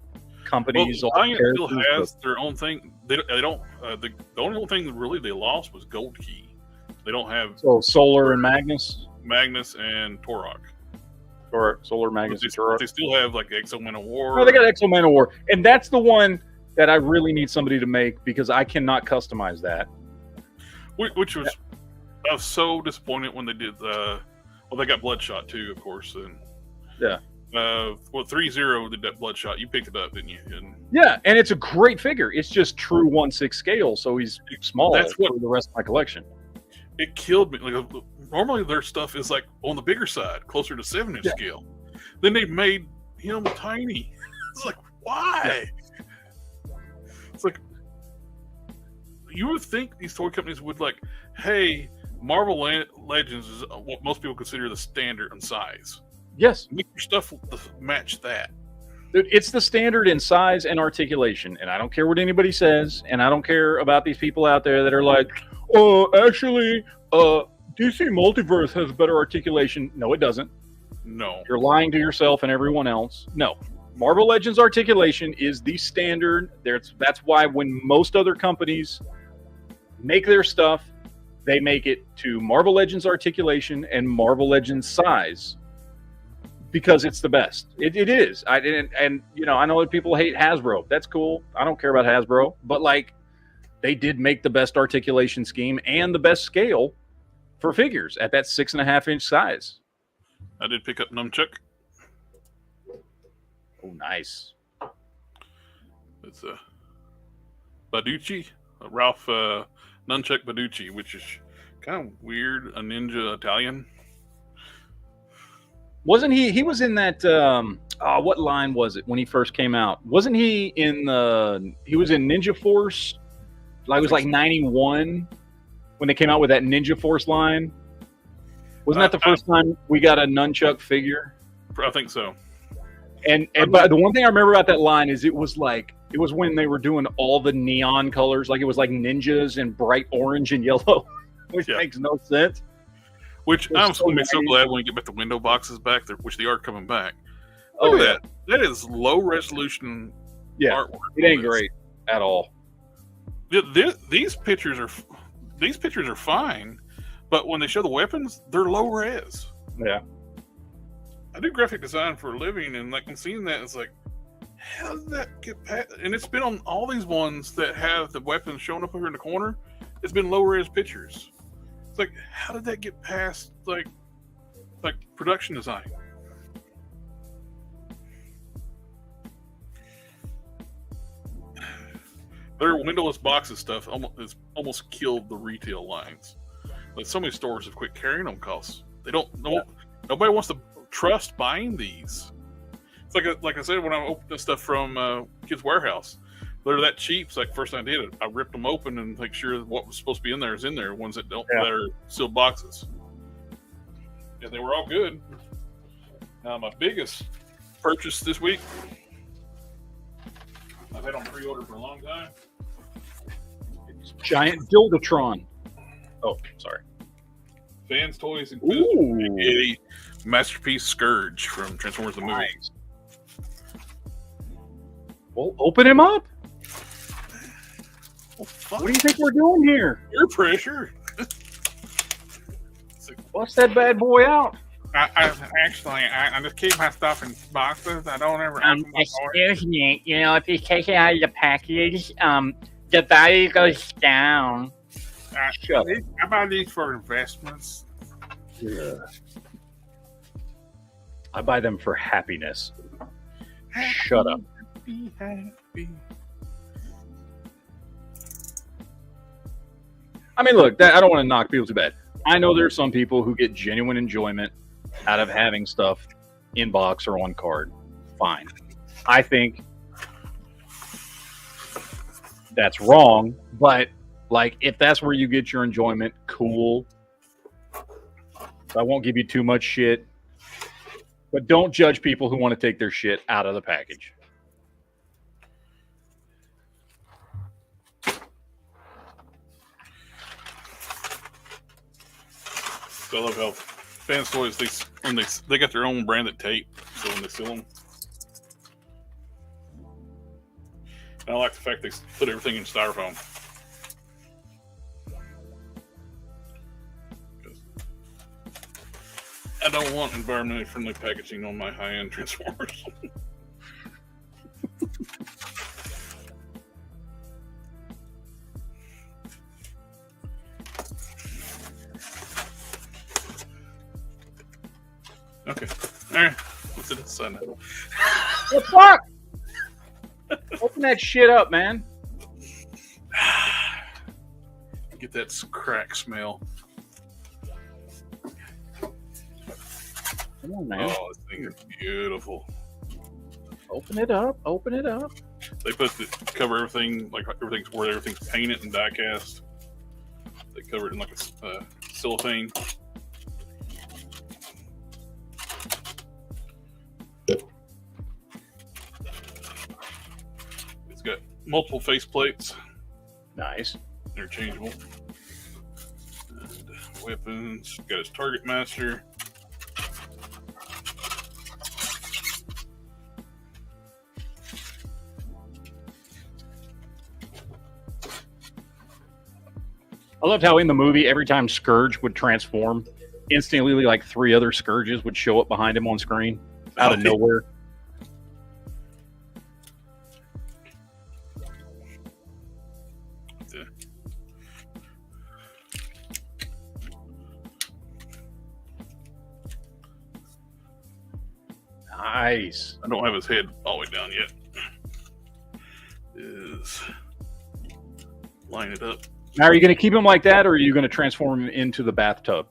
A: companies.
B: Well, Valiant still has their own thing. They don't. The only thing really they lost was Gold Key. They don't have
A: Solar and Magnus
B: and Torok.
A: Or Solar, Magnus, and Torok.
B: They still have like Exo Man of War.
A: Oh, they got Exo Man of War, and that's the one that I really need somebody to make because I cannot customize that.
B: Which was. I was so disappointed when they did they got Bloodshot too, of course. And
A: yeah.
B: 3-0 did that Bloodshot. You picked it up, didn't you?
A: Yeah, and it's a great figure. It's just true 1/6 scale, so he's small.
B: That's what
A: for the rest of my collection.
B: It killed me. Like normally their stuff is like on the bigger side, closer to 7-inch scale. Then they made him tiny. It's like, why? Yeah. It's like you would think these toy companies would like, hey, Marvel Legends is what most people consider the standard in size.
A: Yes.
B: Make your stuff match that.
A: Dude, it's the standard in size and articulation, and I don't care what anybody says, and I don't care about these people out there that are like, oh, actually, DC Multiverse has better articulation. No, it doesn't.
B: No.
A: You're lying to yourself and everyone else. No. Marvel Legends articulation is the standard. That's why when most other companies make their stuff, they make it to Marvel Legends articulation and Marvel Legends size. Because it's the best. It is. And you know, I know that people hate Hasbro. That's cool. I don't care about Hasbro. But like, they did make the best articulation scheme and the best scale for figures at that 6.5-inch size.
B: I did pick up Nunchuck.
A: Oh, nice.
B: It's a Baducci, Ralph Nunchuck Baducci, which is kind of weird. A ninja Italian.
A: Wasn't he was in that what line was it when he first came out? Wasn't he he was in Ninja Force? Like it was like 91 when they came out with that Ninja Force line. Wasn't that the first time we got a Nunchuck figure?
B: I think so.
A: And but the one thing I remember about that line is it was when they were doing all the neon colors, like it was like ninjas and bright orange and yellow, which makes no sense.
B: Which I'm so glad when you get back the window boxes back, which they are coming back.
A: Look
B: at that. That is low resolution artwork.
A: It ain't great at all.
B: These pictures are fine, but when they show the weapons, they're low res.
A: Yeah.
B: I do graphic design for a living, and like I'm seeing that, it's like, how did that get past? And it's been on all these ones that have the weapons showing up over in the corner. It's been low res pictures. Like, how did that get past like production design? Their windowless boxes stuff almost killed the retail lines. Like, so many stores have quit carrying them because they don't. Nobody wants to trust buying these. It's like I said when I opened this stuff from Kids Warehouse. They're that cheap. So like first thing I did, I ripped them open and make sure what was supposed to be in there is in there. Ones that don't, that are sealed boxes. And they were all good. Now my biggest purchase this week, I've had on pre-order for a long time.
A: Giant Dildatron. Oh, sorry.
B: Fans, Toys, and a Masterpiece Scourge from Transformers the movie.
A: Nice. Well, open him up. What do you think we're doing here?
B: Peer pressure.
A: Bust that bad boy out.
B: I just keep my stuff in boxes. I don't ever.
D: Excuse me. You know, if you take it out of the package, the value goes down.
B: Shut up. How about these for investments?
A: Yeah. I buy them for happiness. Shut up.
B: Be happy.
A: I mean, look, I don't want to knock people too bad. I know there's some people who get genuine enjoyment out of having stuff in box or on card. Fine. I think that's wrong, but like if that's where you get your enjoyment, cool. I won't give you too much shit. But don't judge people who want to take their shit out of the package.
B: I love how Fans Toys, they got their own branded tape, so when they seal them. And I like the fact they put everything in styrofoam. I don't want environmentally friendly packaging on my high-end Transformers. Okay. All right. What's it inside now?
A: What the fuck? Open that shit up, man.
B: Get that crack smell.
A: Come on, man.
B: Oh, this thing is beautiful.
A: Open it up. Open it up.
B: They cover everything, like everything's painted and die cast. They cover it in like a cellophane. It's got multiple face plates.
A: Nice.
B: Interchangeable. And weapons. Got his target master.
A: I loved how in the movie, every time Scourge would transform, instantly like 3 other Scourges would show up behind him on screen out of nowhere. Nice.
B: I don't have his head all the way down yet. Is line it up.
A: Now, are you going to keep him like that, or are you going to transform him into the bathtub?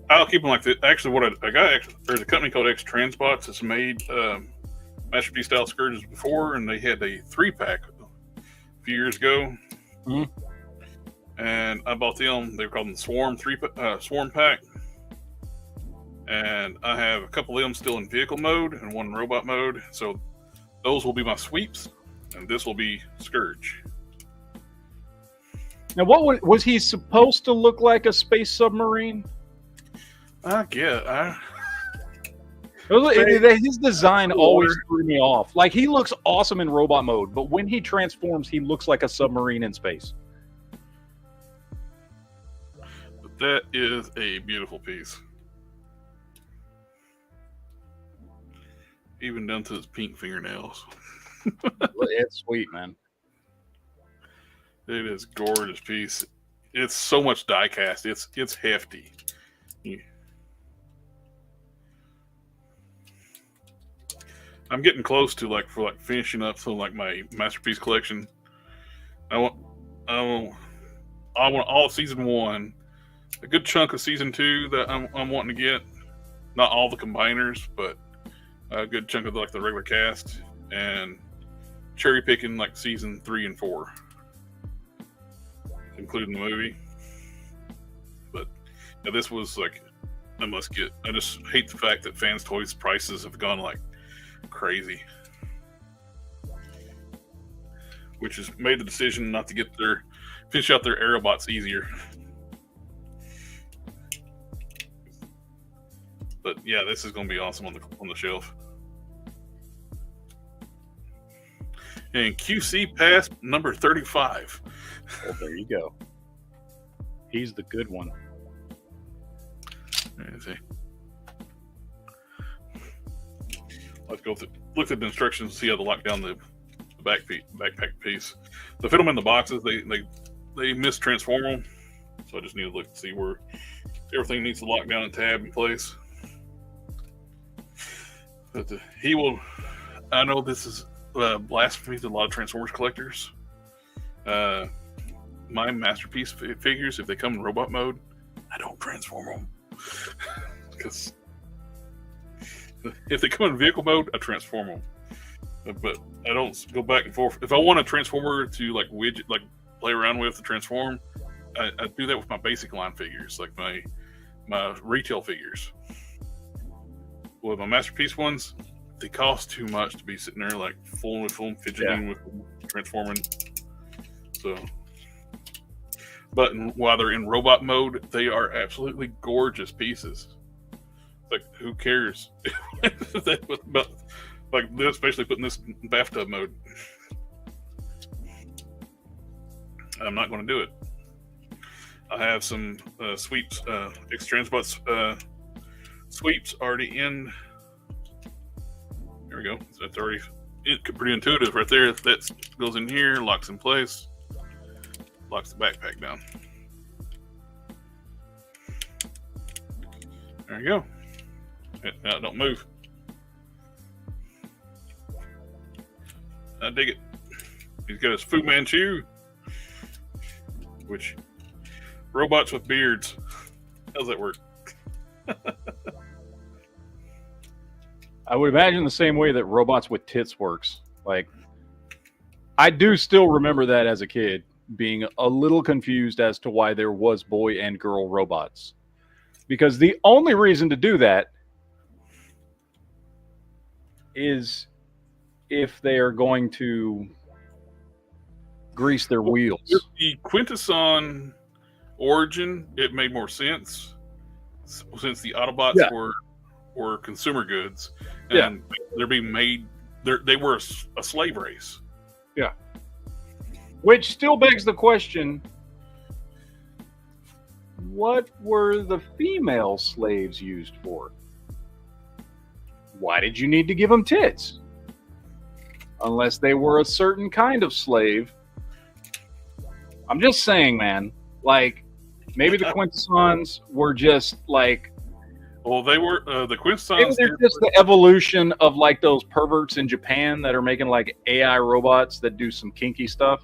B: I'll keep him like that. Actually, what I got, there's a company called X Transbots that's made Masterpiece style Scourges before, and they had a 3-pack a few years ago.
A: Mm-hmm.
B: And I bought them. They were called the Swarm Swarm Pack. And I have a couple of them still in vehicle mode and one in robot mode. So those will be my sweeps, and this will be Scourge.
A: Now, what was he supposed to look like? A space submarine? His design always threw me off. Like, he looks awesome in robot mode, but when he transforms, he looks like a submarine in space.
B: But that is a beautiful piece. Even down to his pink fingernails.
A: It's sweet, man.
B: It is a gorgeous piece. It's so much die cast. It's hefty. Yeah. I'm getting close to finishing up some my masterpiece collection. I want all of season 1, a good chunk of season 2 that I'm wanting to get. Not all the combiners, but a good chunk of the regular cast, and cherry picking season 3 and 4, including the movie. But yeah, this was I must get. I just hate the fact that Fans Toys prices have gone crazy, which has made the decision not to finish out their Aerobots easier. But yeah, this is going to be awesome on the shelf. And QC pass number 35.
A: Well, there you go. He's the good one.
B: Let's see. Let's go look at the instructions, see how to lock down the backpack piece. They fit them in the boxes. They mistransform them, so I just need to look to see where everything needs to lock down and tab in place. But he will. I know this is blasphemy to a lot of Transformers collectors. My masterpiece figures, if they come in robot mode, I don't transform them. Because if they come in vehicle mode, I transform them. But I don't go back and forth. If I want a transformer to widget, play around with to transform, I do that with my basic line figures, my retail figures. With my masterpiece ones, they cost too much to be sitting there fooling with them, fidgeting with them, transforming. So, but while they're in robot mode, they are absolutely gorgeous pieces. Who cares? But this, especially putting this in bathtub mode. I'm not going to do it. I have some sweeps, X Transbots sweeps already in. There we go. So that's already pretty intuitive right there. That goes in here, locks in place, locks the backpack down. There you go. Now don't move. I dig it. He's got his Fu Manchu, which robots with beards. How's that work?
A: I would imagine the same way that robots with tits works. I do still remember that as a kid. being a little confused as to why there was boy and girl robots. Because the only reason to do that is if they are going to grease their wheels.
B: With the Quintesson origin, it made more sense since the Autobots were consumer goods, and they're being made. They were a slave race.
A: Yeah. Which still begs the question: what were the female slaves used for? Why did you need to give them tits? Unless they were a certain kind of slave. I'm just saying, man. Like, maybe the Quintessons were just like.
B: Well, they were the Quintessons.
A: Maybe they're just the evolution of like those perverts in Japan that are making like AI robots that do some kinky stuff.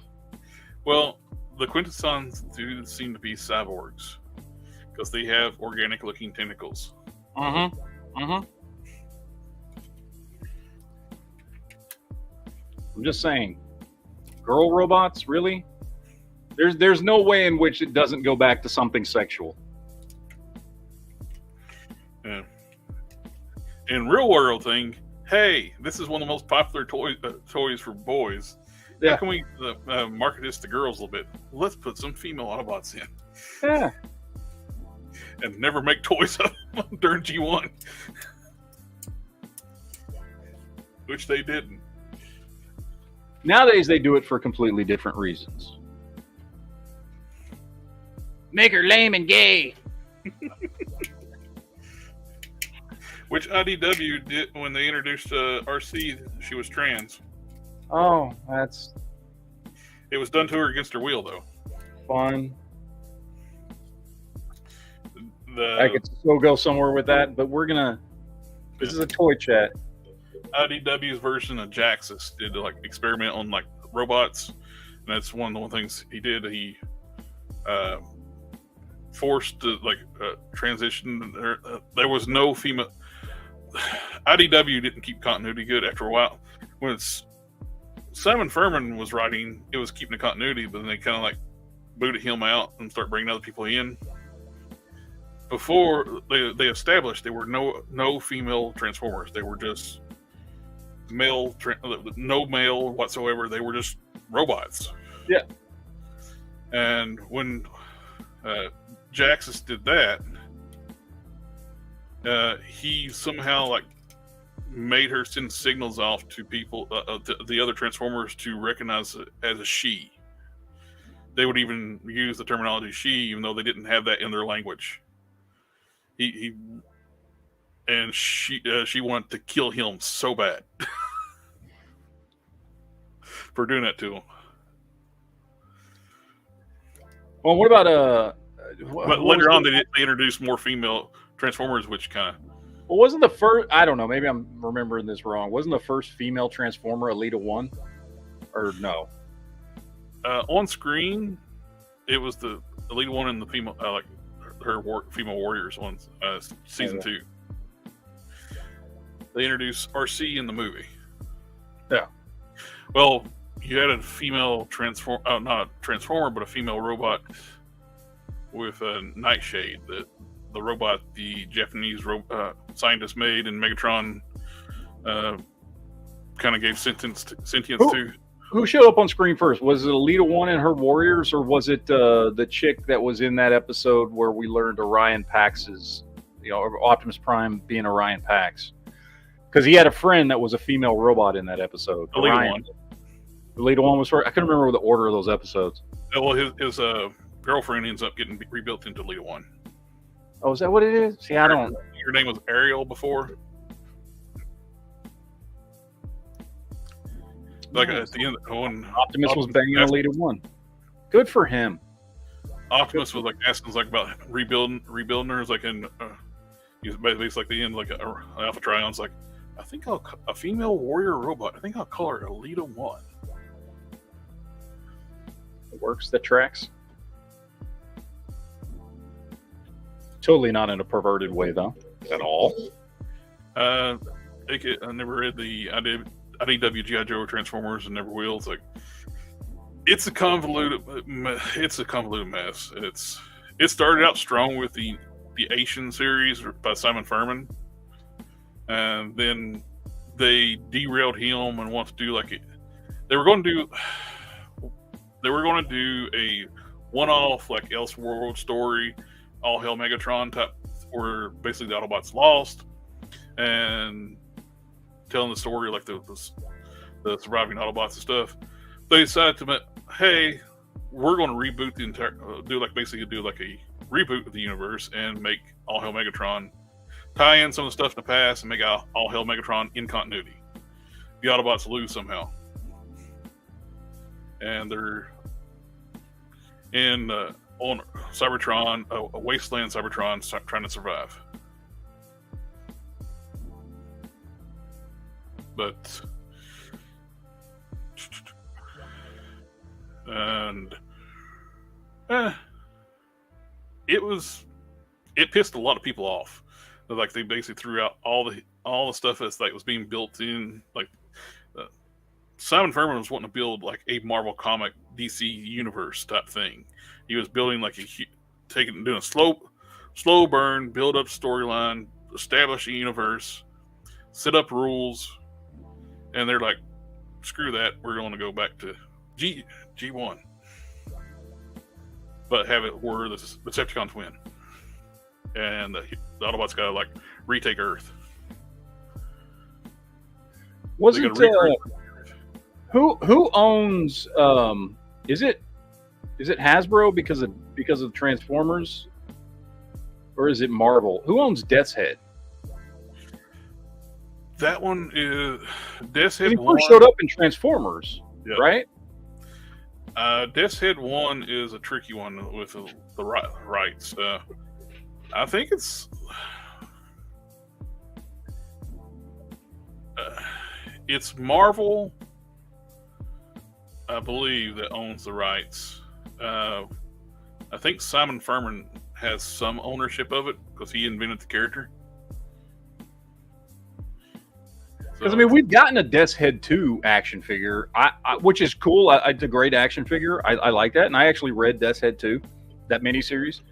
B: Well, the Quintessons do seem to be cyborgs because they have organic-looking tentacles.
A: I'm just saying, girl robots, really? There's no way in which it doesn't go back to something sexual.
B: Yeah. In real world thing, hey, this is one of the most popular toys for boys.
A: Yeah.
B: How can we market this to girls a little bit? Let's put some female Autobots in.
A: Yeah.
B: And never make toys of them during G1. Which they didn't.
A: Nowadays, they do it for completely different reasons.
D: Make her lame and gay.
B: Which IDW did when they introduced RC, she was trans.
A: Oh, that's
B: It was done to her against her will, though.
A: fun. I could still go somewhere with that, but we're gonna. This is a toy chat.
B: IDW's version of Jaxus did like experiment on like robots, and that's one of the things he did. He forced to transition. There was no female. IDW didn't keep continuity good after a while. When Simon Furman was writing, it was keeping the continuity, but then they kind of like booted him out and start bringing other people in. Before they established there were no female Transformers. They were just male, no male whatsoever. They were just robots.
A: Yeah.
B: And when Jaxus did that, he somehow like made her send signals off to people, the other Transformers, to recognize it as a she. They would even use the terminology she, even though they didn't have that in their language. She wanted to kill him so bad for doing that to him.
A: Well, what about
B: But later on, they introduced more female Transformers, which kind of.
A: Well, wasn't the first? I don't know. Maybe I'm remembering this wrong. Wasn't the first female Transformer Elita 1? Or no?
B: On screen, it was the Elita 1 and the female, female warriors on season 2. They introduced RC in the movie.
A: Yeah.
B: Well, you had a female not a Transformer, but a female robot with a Nightshade. The robot the Japanese scientist made, and Megatron kind of gave sentience to.
A: Who showed up on screen first? Was it Elita 1 and her warriors, or was it the chick that was in that episode where we learned Orion Pax's, Optimus Prime being Orion Pax? Because he had a friend that was a female robot in that episode.
B: Elita 1.
A: Elita 1 was first. I couldn't remember the order of those episodes.
B: Well, his girlfriend ends up getting rebuilt into Elita 1.
A: Oh, is that what it is? See, I don't.
B: Your name was Ariel before. Like at the end, when
A: Optimus was banging Elita 1. Good for him.
B: Optimus was like asking about rebuilding her. Like in, basically like the end, like Alpha Trion's like, I think a female warrior robot. I think I'll call her Elita 1.
A: It works. That tracks. Totally not in a perverted way, though, at all.
B: I never read the IDW G.I. Joe Transformers and never will. It's like It's a convoluted mess. It started out strong with the Asian series by Simon Furman, and then they derailed him and want to do like they were going to do a one-off like Elseworld story, all hail Megatron type, where basically the Autobots lost and telling the story like the surviving Autobots and stuff. They decided to, hey, we're going to reboot the entire, do like a reboot of the universe and make All Hail Megatron, tie in some of the stuff in the past and make All Hail Megatron in continuity. The Autobots lose somehow, and they're in on Cybertron, a wasteland Cybertron, trying to survive. But and it pissed a lot of people off. Like they basically threw out all the stuff that's like was being built in. Like Simon Furman was wanting to build like a Marvel comic DC universe type thing. He was building like doing a slow burn, build up storyline, establish a universe, set up rules, and they're like, screw that, we're going to go back to G1, but have it where the Decepticons win, and the Autobots got to like retake Earth.
A: Wasn't who owns? Is it Hasbro because of Transformers, or is it Marvel? Who owns Death's Head?
B: That one is Death's Head.
A: He first showed up in Transformers,
B: yep.
A: Right?
B: Death's Head 1 is a tricky one with the rights. I think it's Marvel, I believe, that owns the rights. I think Simon Furman has some ownership of it because he invented the character.
A: Because, I mean, we've gotten a Death's Head 2 action figure, which is cool. It's a great action figure. I like that. And I actually read Death's Head 2, that miniseries.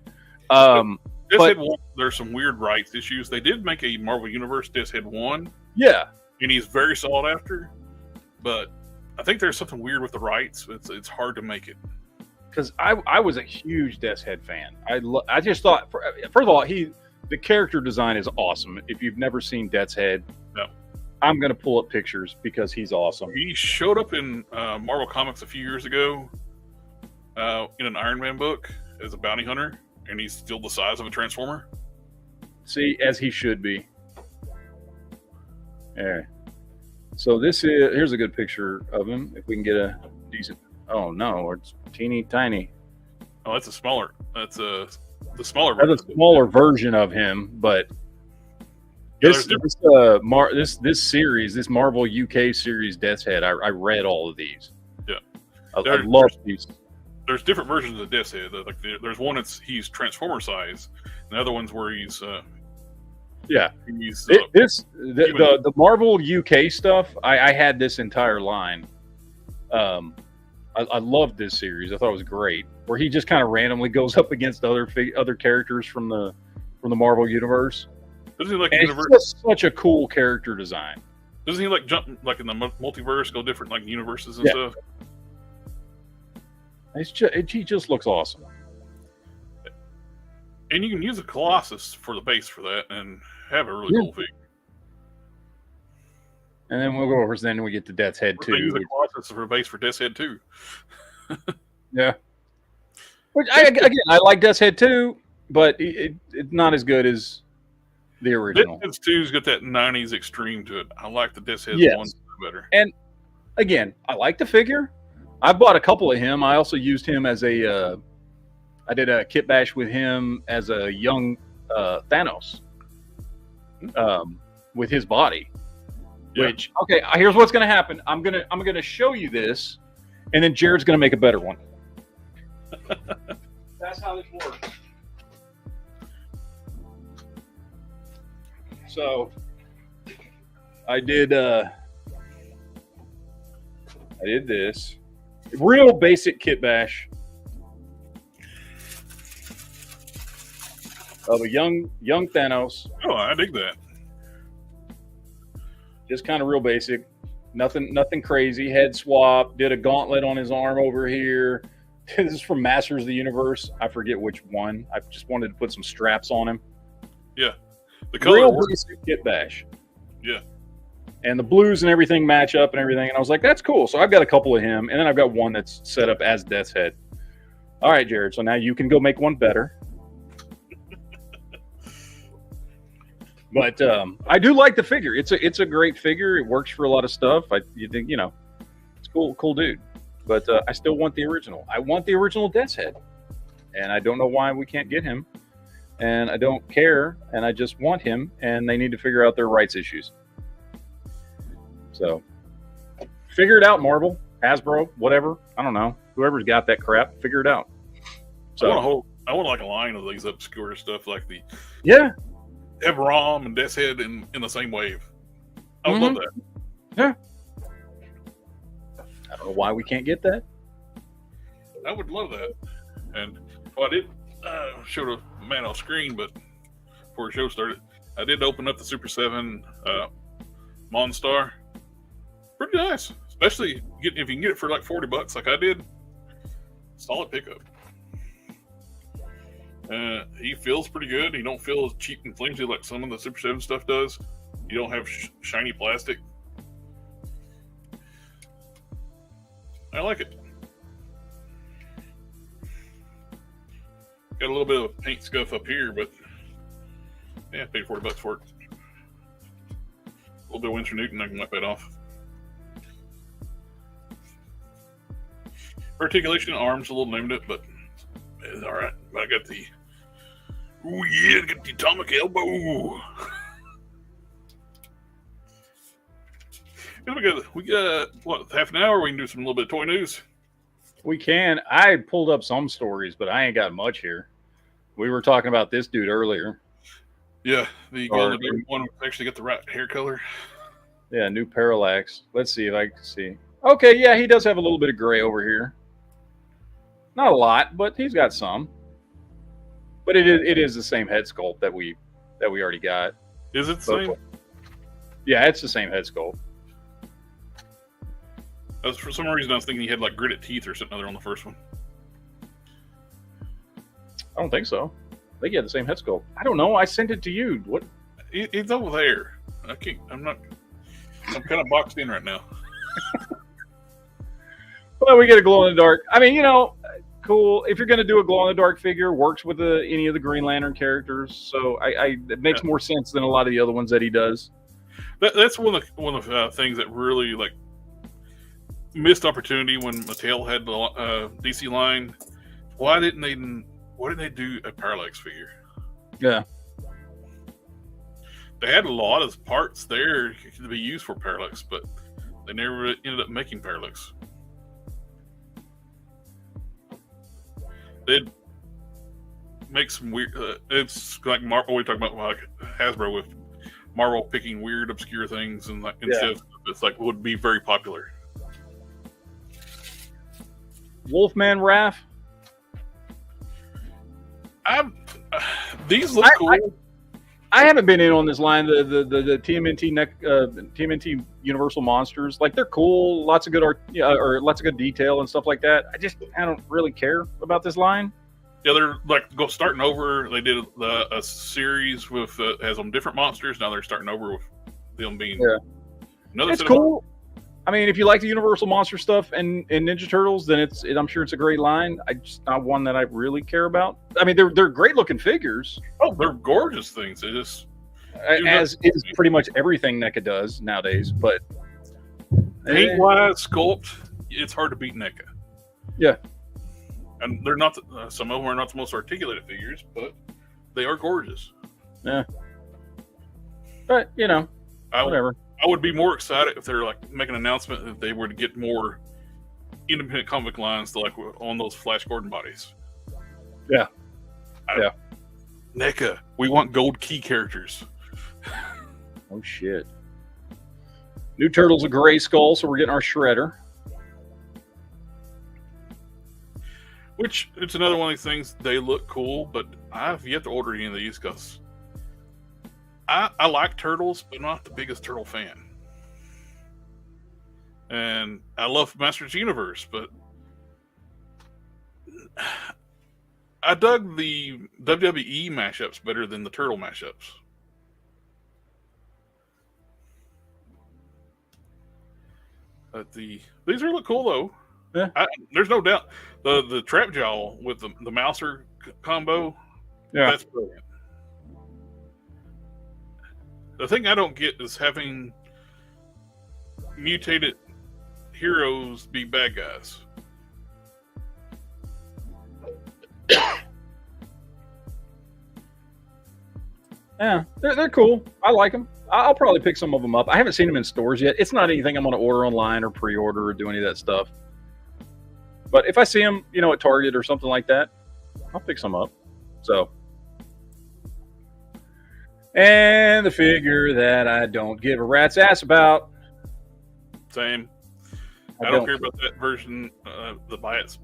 B: Death's Head 1, there's some weird rights issues. They did make a Marvel Universe Death's Head 1.
A: Yeah.
B: And he's very sought after. But I think there's something weird with the rights. It's hard to make it.
A: Because I was a huge Death's Head fan. I just thought, first of all, the character design is awesome. If you've never seen Death's Head,
B: no.
A: I'm going to pull up pictures because he's awesome.
B: He showed up in Marvel Comics a few years ago in an Iron Man book as a bounty hunter, and he's still the size of a Transformer.
A: See, as he should be. Yeah. So here's a good picture of him. If we can get a decent. Oh no, it's teeny tiny.
B: Oh, that's the smaller version.
A: That's a smaller version of him, but. This series, this Marvel UK series, Death's Head, I read all of these.
B: Yeah,
A: I love these.
B: There's different versions of Death's Head. Like there's one he's Transformer size, and the other one's where he's
A: the Marvel UK stuff. I had this entire line. I loved this series. I thought it was great. Where he just kind of randomly goes up against other characters from the Marvel universe.
B: Doesn't he like
A: it's just such a cool character design.
B: Doesn't he like jump like in the multiverse, go different like universes and stuff?
A: He just looks awesome.
B: And you can use a Colossus for the base for that and have a really cool figure.
A: And then we'll go over. Then we get to Death's Head 2.
B: Use a Colossus for a base for Death's Head 2.
A: Yeah. Which I like Death's Head 2, but it's not as good as the original.
B: Death's Head 2's got that 90s extreme to it. I like the Death's Head 1 better.
A: And again, I like the figure. I bought a couple of him. I also used him as I did a kit bash with him as a young Thanos with his body. Yeah. Which, okay, here's what's going to happen. I'm gonna show you this, and then Jared's going to make a better one. That's how this works. So I did this. Real basic kit bash of a young Thanos.
B: Oh, I dig that.
A: Just kind of real basic. Nothing crazy. Head swap. Did a gauntlet on his arm over here. This is from Masters of the Universe. I forget which one. I just wanted to put some straps on him.
B: Yeah. The color
A: real
B: works.
A: basic kit bash.
B: Yeah.
A: And the blues and everything match up and everything. And I was like, that's cool. So I've got a couple of him. And then I've got one that's set up as Death's Head. All right, Jared. So now you can go make one better. But I do like the figure. It's a great figure. It works for a lot of stuff. You think, it's cool dude. But I still want the original. I want the original Death's Head. And I don't know why we can't get him. And I don't care. And I just want him. And they need to figure out their rights issues. So, figure it out, Marvel, Hasbro, whatever. I don't know. Whoever's got that crap, figure it out. So
B: I want like a line of these obscure stuff, like the Evrom and Death's Head in the same wave. I would love that.
A: Yeah. I don't know why we can't get that.
B: I would love that. And I did show the man off screen, but before the show started, I did open up the Super 7 Monstar. Pretty nice, especially if you can get it for like $40 like I did. Solid pickup. He feels pretty good. He don't feel as cheap and flimsy like some of the Super 7 stuff does. You don't have shiny plastic. I like it. Got a little bit of paint scuff up here, but yeah, I paid $40 for it. A little bit of Winsor Newton, I can wipe that off. Articulation arms a little limited, but it's all right. I got the I got the atomic elbow. We got what, half an hour? We can do some little bit of toy news.
A: We can. I pulled up some stories, but I ain't got much here. We were talking about this dude earlier.
B: Yeah, the one who actually got the right hair color.
A: Yeah, new Parallax. Let's see if I can see. Okay, yeah, he does have a little bit of gray over here. Not a lot, but he's got some. But it is the same head sculpt that we already got.
B: Is it the same?
A: Yeah, it's the same head sculpt.
B: For some reason, I was thinking he had like gritted teeth or something other on the first one.
A: I don't think so. I think he had the same head sculpt. I don't know. I sent it to you. What?
B: It's over there. I'm kind of boxed in right now.
A: Well, we get a glow in the dark. I mean, cool. If you're going to do a glow in the dark figure, works with any of the Green Lantern characters. So it makes more sense than a lot of the other ones that he does.
B: That's one of the things that really like missed opportunity when Mattel had the DC line. Why didn't they do a Parallax figure?
A: Yeah.
B: They had a lot of parts there to be used for Parallax, but they never ended up making Parallax. They'd make some weird. It's like Marvel. We talk about like Hasbro with Marvel picking weird, obscure things, and like instead of it's like would be very popular.
A: Wolfman Raph.
B: These look cool.
A: I haven't been in on this line. The TMNT TMNT Universal Monsters, like they're cool. Lots of good art, or lots of good detail and stuff like that. I don't really care about this line.
B: Yeah, they're like starting over. They did a series with has them different monsters. Now they're starting over with them being another.
A: It's cool. I mean, if you like the Universal Monster stuff and Ninja Turtles, then I'm sure it's a great line. Just not one that I really care about. I mean, they're great looking figures.
B: Oh, they're gorgeous things. It just
A: as is pretty much everything NECA does nowadays. But
B: paint wise, sculpt, it's hard to beat NECA.
A: Yeah,
B: and they're not. Some of them are not the most articulated figures, but they are gorgeous.
A: Yeah, but whatever.
B: I would be more excited if they're like make an announcement that they were to get more independent comic lines to like on those Flash Gordon bodies.
A: Yeah.
B: NECA, we want gold key characters.
A: Oh shit. New Turtle's a gray skull, so we're getting our Shredder.
B: Which it's another one of these things. They look cool, but I've yet to order any of these because I like turtles, but I'm not the biggest turtle fan. And I love Masters Universe, but I dug the WWE mashups better than the turtle mashups. But these are look cool though.
A: Yeah.
B: There's no doubt the trap jaw with the Mouser combo.
A: Yeah,
B: That's brilliant. The thing I don't get is having mutated heroes be bad guys.
A: Yeah, they're cool. I like them. I'll probably pick some of them up. I haven't seen them in stores yet. It's not anything I'm going to order online or pre-order or do any of that stuff. But if I see them, at Target or something like that, I'll pick some up. So, and the figure that I don't give a rat's ass about.
B: Same. I don't care about that version, the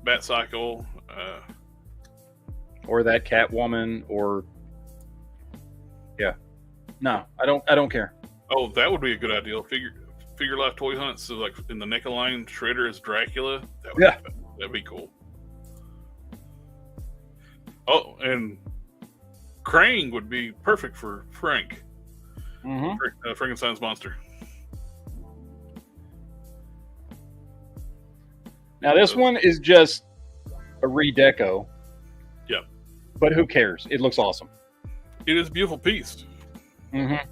B: Bat Cycle,
A: or that Catwoman, or no, I don't care.
B: Oh, that would be a good idea. Figure Life Toy Hunt. So, like in the Neckline, Shredder as Dracula. That'd be cool. Oh, and Krang would be perfect for Frank.
A: Mm-hmm.
B: Frankenstein's monster.
A: Now this one is just a redeco.
B: Yep.
A: But who cares? It looks awesome.
B: It is a beautiful piece.
A: Mm-hmm.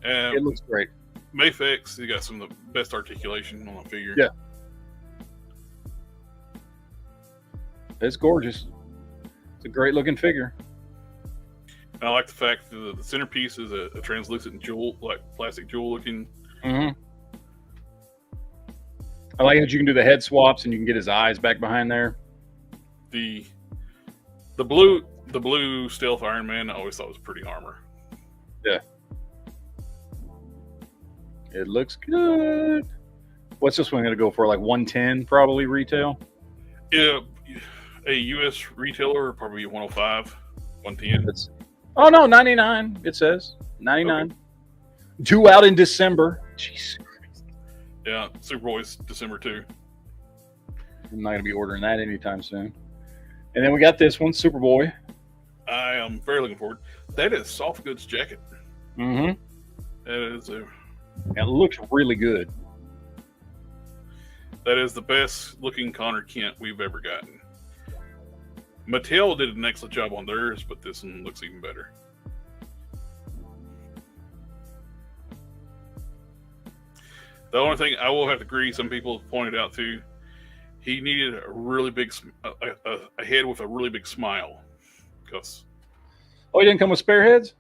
A: It looks great.
B: Mayfix, you got some of the best articulation on the figure.
A: Yeah. It's gorgeous. It's a great looking figure.
B: And I like the fact that the centerpiece is a translucent jewel, like plastic jewel looking.
A: Mm-hmm. I like that you can do the head swaps and you can get his eyes back behind there.
B: The blue stealth Iron Man I always thought was pretty armor.
A: Yeah. It looks good. What's this one going to go for? Like 110 probably retail?
B: Yeah. A U.S. retailer would probably be 105, 110.
A: Oh, no, 99. It says 99. Okay. Due out in December. Jeez.
B: Yeah, Superboy's December 2.
A: I'm not going to be ordering that anytime soon. And then we got this one, Superboy.
B: I am very looking forward. That is Soft Goods jacket.
A: Mm-hmm.
B: That is
A: it looks really good.
B: That is the best looking Connor Kent we've ever gotten. Mattel did an excellent job on theirs, but this one looks even better. The only thing I will have to agree, some people have pointed out too, he needed a really big, a head with a really big smile. Because
A: he didn't come with spare heads?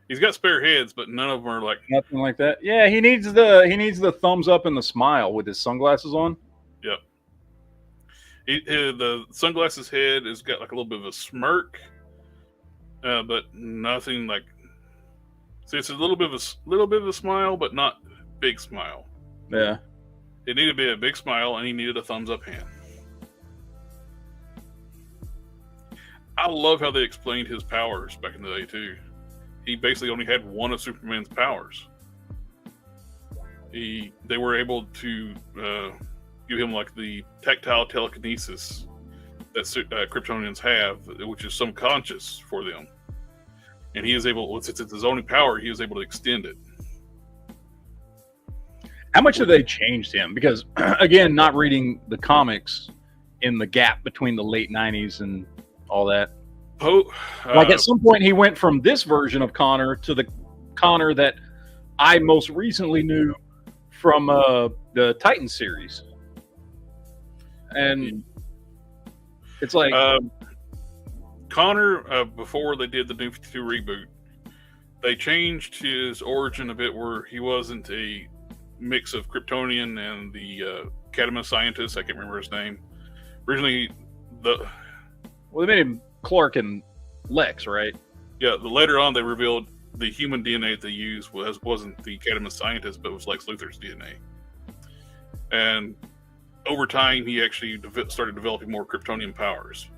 B: He's got spare heads, but none of them are like
A: nothing like that. Yeah, he needs the thumbs up and the smile with his sunglasses on.
B: Yep. The sunglasses head has got like a little bit of a smirk, but nothing like. See, it's a little bit of a smile, but not big smile.
A: Yeah.
B: It needed to be a big smile, and he needed a thumbs up hand. I love how they explained his powers back in the day too. He basically only had one of Superman's powers. They were able to give him like the tactile telekinesis that Kryptonians have, which is subconscious for them. And he is able, since it's his only power, he was able to extend it.
A: How much have they changed him? Because again, not reading the comics in the gap between the late 90s and all that. Like at some point he went from this version of Connor to the Connor that I most recently knew from the Titan series. And it's like
B: Connor, before they did the New 52 reboot, they changed his origin a bit where he wasn't a mix of Kryptonian and the Cadmus scientist. I can't remember his name. Originally,
A: they made him Clark and Lex, right?
B: Yeah, later on they revealed the human DNA they used wasn't the Cadmus scientist, but was Lex Luthor's DNA. And over time, he actually started developing more Kryptonian powers.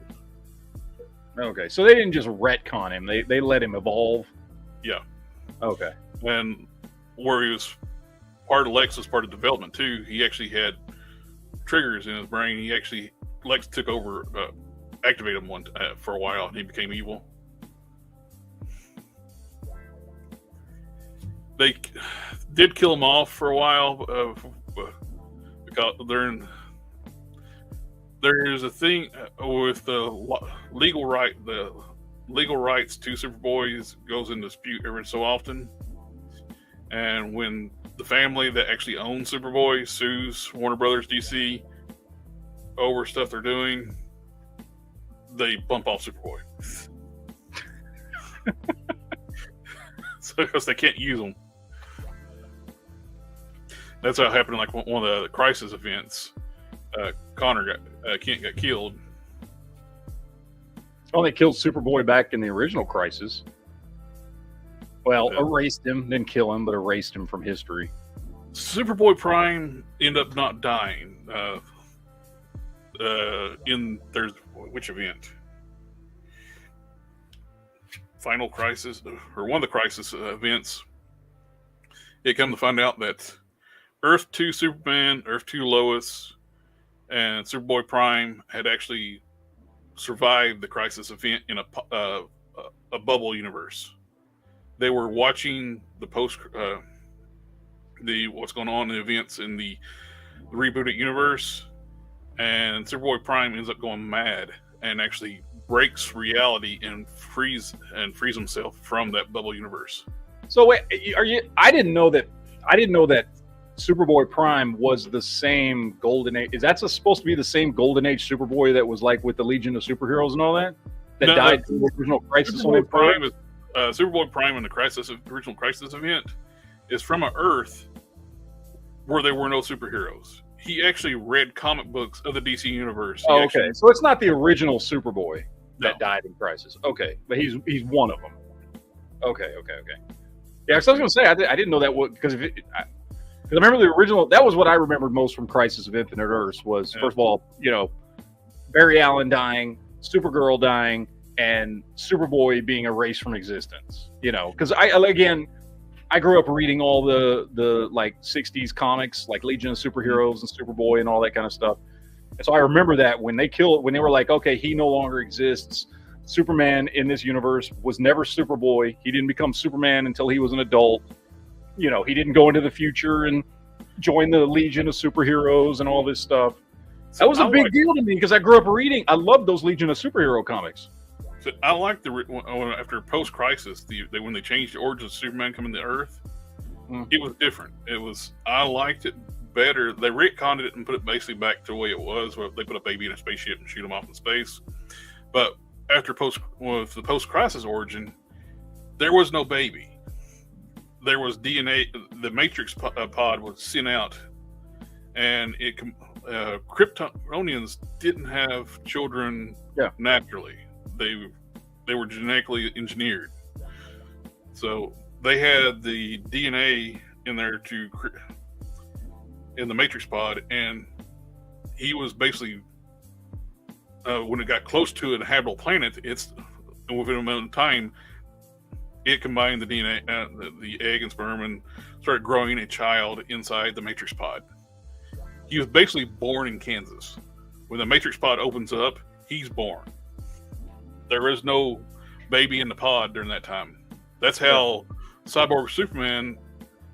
A: Okay, so they didn't just retcon him; they let him evolve.
B: Yeah.
A: Okay.
B: And where he was part of Lex was part of development too. He actually had triggers in his brain. Lex took over, activated him for a while, and he became evil. They did kill him off for a while because there's a thing with the legal rights to Superboy goes in dispute every so often, and when the family that actually owns Superboy sues Warner Brothers DC over stuff they're doing, they bump off Superboy. So because they can't use them. That's how it happened in like one of the Crisis events. Kent got killed.
A: Oh, they killed Superboy back in the original Crisis. Well, erased him, didn't kill him, but erased him from history.
B: Superboy Prime ended up not dying. There's which event? Final Crisis, or one of the Crisis events. It come to find out that Earth 2 Superman, Earth 2 Lois, and Superboy Prime had actually survived the Crisis event in a bubble universe. They were watching the what's going on in the events in the rebooted universe, and Superboy Prime ends up going mad and actually breaks reality and frees himself from that bubble universe.
A: So wait, I didn't know that Superboy Prime was the same Golden Age. Is that supposed to be the same Golden Age Superboy that was like with the Legion of Superheroes and all that? That died in the original Crisis on Prime?
B: Superboy Prime in the original Crisis event is from an Earth where there were no superheroes. He actually read comic books of the DC universe.
A: Okay, so it's not the original Superboy that died in Crisis. Okay, but he's one of them. Okay. Yeah, because I was going to say I didn't know that because I remember the original. That was what I remembered most from Crisis of Infinite Earths was first of all, Barry Allen dying, Supergirl dying, and Superboy being erased from existence. Because I grew up reading all the like 60s comics, like Legion of Superheroes and Superboy and all that kind of stuff. And so I remember that when they were like, okay, he no longer exists. Superman in this universe was never Superboy. He didn't become Superman until he was an adult. He didn't go into the future and join the Legion of Superheroes and all this stuff. So that was a big deal to me because I grew up reading. I loved those Legion of Superhero comics.
B: So I like after post-Crisis, when they changed the origins of Superman coming to Earth, it was different. I liked it better. They retconned it and put it basically back to the way it was, where they put a baby in a spaceship and shoot him off in space. But after the post-Crisis origin, there was no baby. There was DNA. The Matrix pod was sent out, and Kryptonians didn't have children naturally. They were genetically engineered. So they had the DNA in there in the Matrix pod, and he was basically when it got close to an habitable planet, within a moment of time, it combined the DNA, the egg and sperm, and started growing a child inside the Matrix pod. He was basically born in Kansas. When the Matrix pod opens up, he's born. There is no baby in the pod during that time. That's how Cyborg Superman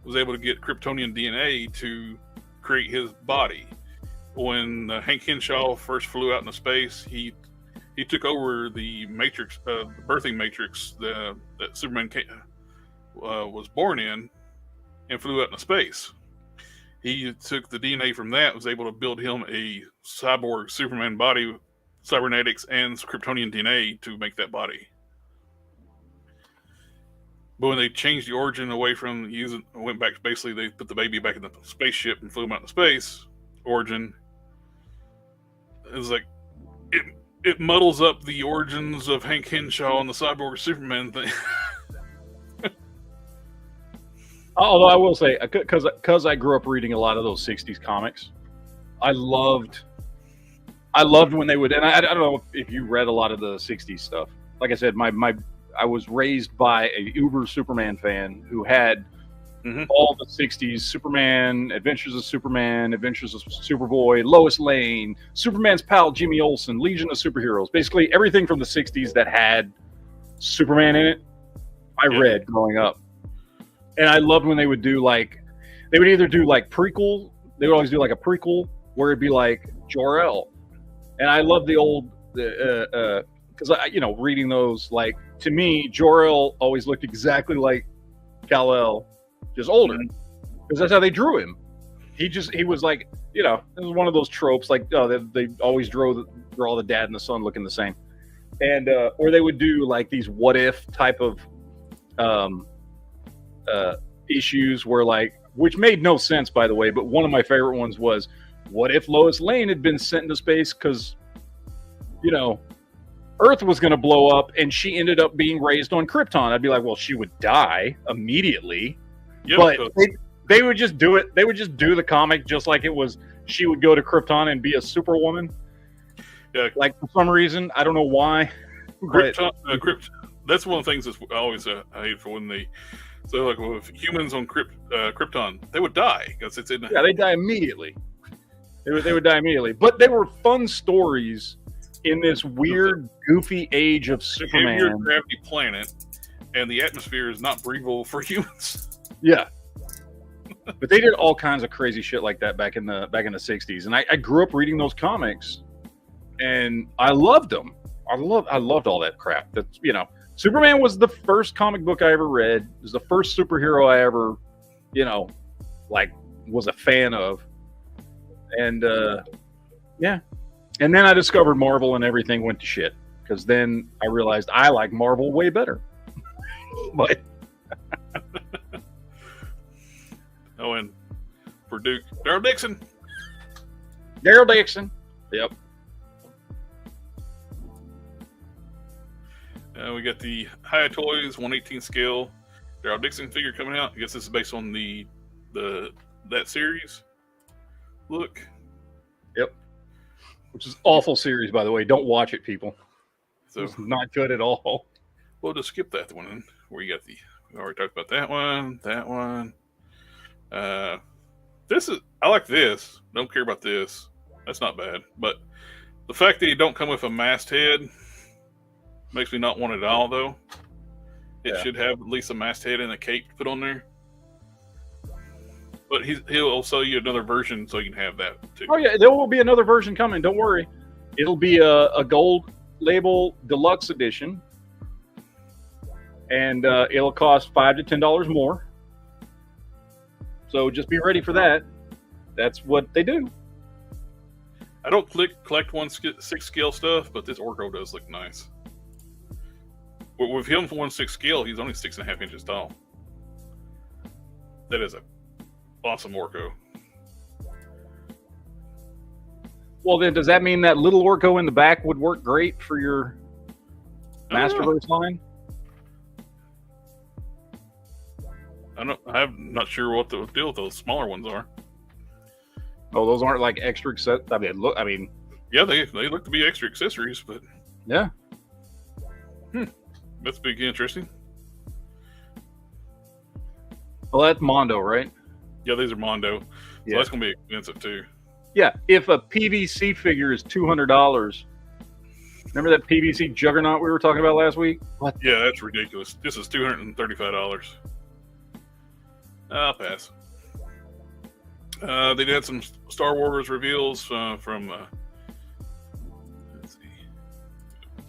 B: was able to get Kryptonian DNA to create his body. When Hank Henshaw first flew out into space, he took over the matrix, the birthing matrix that Superman was born in, and flew out into space. He took the DNA from that, was able to build him a cyborg Superman body, cybernetics and Kryptonian DNA to make that body. But when they changed the origin away from went back, basically they put the baby back in the spaceship and flew him out into space. Origin, it was like it muddles up the origins of Hank Henshaw and the cyborg Superman thing.
A: Although I will say, because I grew up reading a lot of those 60s comics, I loved when they would, and I don't know if you read a lot of the '60s stuff. Like I said, I was raised by a uber Superman fan who had all the '60s Superman, Adventures of Superman, Adventures of Superboy, Lois Lane, Superman's pal Jimmy Olsen, Legion of Superheroes. Basically, everything from the '60s that had Superman in it, I read growing up, and I loved when they would do they would either do prequel. They would always do a prequel where it'd be like Jor-El. And I love the old, because reading those, to me, Jor-El always looked exactly like Kal-El, just older, because that's how they drew him. He was it was one of those tropes, they always draw the dad and the son looking the same, and or they would do these what if type of issues where which made no sense, by the way, but one of my favorite ones was, what if Lois Lane had been sent into space because, Earth was going to blow up and she ended up being raised on Krypton? I'd be like, well, she would die immediately. Yep, but they would just do it. They would just do the comic just like it was. She would go to Krypton and be a superwoman.
B: Yeah.
A: For some reason, I don't know why.
B: Krypton, that's one of the things that I always hate for when they. So, with humans on Krypton, they would die because it's in.
A: Yeah, they die immediately. They would die immediately. But they were fun stories in this weird, goofy age of Superman.
B: Heavier gravity planet, and the atmosphere is not breathable for humans.
A: Yeah. But they did all kinds of crazy shit like that back in the '60s, and I grew up reading those comics, and I loved them. I loved all that crap. That's Superman was the first comic book I ever read. It was the first superhero I ever, was a fan of. And, yeah. And then I discovered Marvel and everything went to shit. Because then I realized I like Marvel way better. But.
B: And for Duke, Daryl Dixon.
A: Yep.
B: We got the High Toys 1/18 scale Daryl Dixon figure coming out. I guess this is based on that series. Look.
A: Yep. Which is awful series, by the way. Don't watch it, people. So it's not good at all.
B: We'll just skip that one where you got we already talked about that one. I like this. Don't care about this. That's not bad. But the fact that you don't come with a masthead makes me not want it at all, though. It should have at least a masthead and a cape to put on there. But he'll sell you another version so you can have that too. Oh
A: yeah, there will be another version coming. Don't worry. It'll be a gold label deluxe edition, and it'll cost $5 to $10 more. So just be ready for that. That's what they do.
B: I don't collect 1/6 scale stuff, but this Orko does look nice. With him for 1/6 scale, he's only 6.5 inches tall. That is a awesome Orko.
A: Well, then, does that mean that little Orko in the back would work great for your Masterverse line?
B: I'm not sure what the deal with those smaller ones are.
A: Oh, those aren't extra accessories.
B: Yeah, they look to be extra accessories, but
A: yeah.
B: That's big interesting.
A: Well, that's Mondo, right?
B: Yeah, these are Mondo. So that's going to be expensive too.
A: Yeah, if a PVC figure is $200, remember that PVC juggernaut we were talking about last week?
B: What? Yeah, that's ridiculous. This is $235. I'll pass. They had some Star Wars reveals from. Let's see.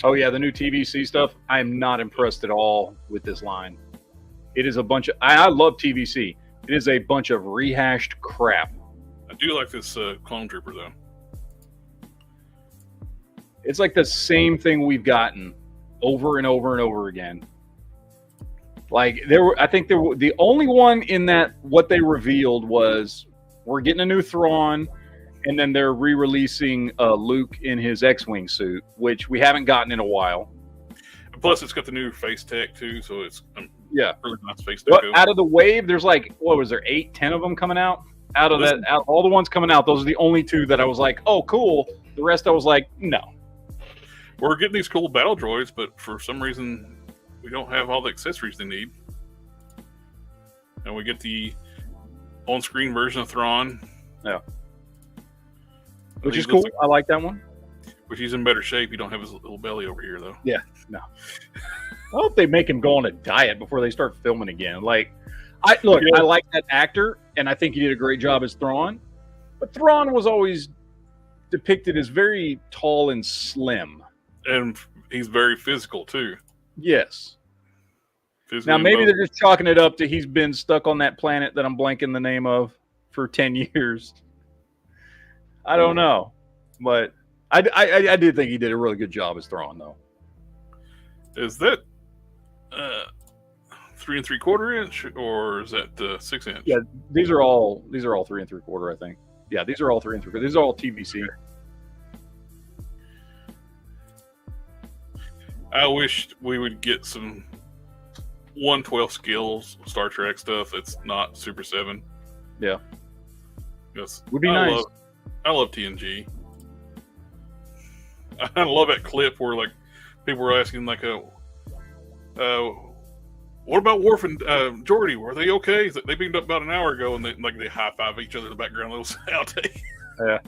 A: Oh yeah, the new TVC stuff. I'm not impressed at all with this line. It is a bunch of. I love TVC. It is a bunch of rehashed crap.
B: I do like this Clone Trooper though.
A: It's like the same thing we've gotten over and over and over again. The only one in that what they revealed was we're getting a new Thrawn, and then they're re-releasing Luke in his X-Wing suit, which we haven't gotten in a while.
B: And plus, it's got the new face tech too, so it's really nice face tech.
A: But out of the wave, there's what was there 8, 10 of them coming out? out of all the ones coming out, those are the only two that I was like, oh, cool. The rest I was like, no.
B: We're getting these cool battle droids, but for some reason, we don't have all the accessories they need. And we get the on-screen version of Thrawn.
A: Yeah. Which is cool. I like that one.
B: Which he's in better shape. You don't have his little belly over here, though.
A: Yeah, no. I hope they make him go on a diet before they start filming again. Like, I like that actor, and I think he did a great job as Thrawn. But Thrawn was always depicted as very tall and slim.
B: And he's very physical, too.
A: Yes.
B: Physically
A: now, maybe they're just chalking it up to he's been stuck on that planet that I'm blanking the name of for 10 years. I don't know. But I did think he did a really good job as Thrawn, though.
B: Is that 3 3/4 inch, or is that 6 inch?
A: Yeah, these are all 3 3/4, I think. Yeah, these are all 3 3/4. These are all TVC.
B: I wish we would get some 1/12 scale Star Trek stuff that's not Super 7.
A: Yeah.
B: Yes.
A: Would be nice.
B: I love TNG. I love that clip where like people were asking like, what about Worf and Geordi? Were they okay? They beamed up about an hour ago, and they high five each other in the background. Little outtake.
A: Yeah.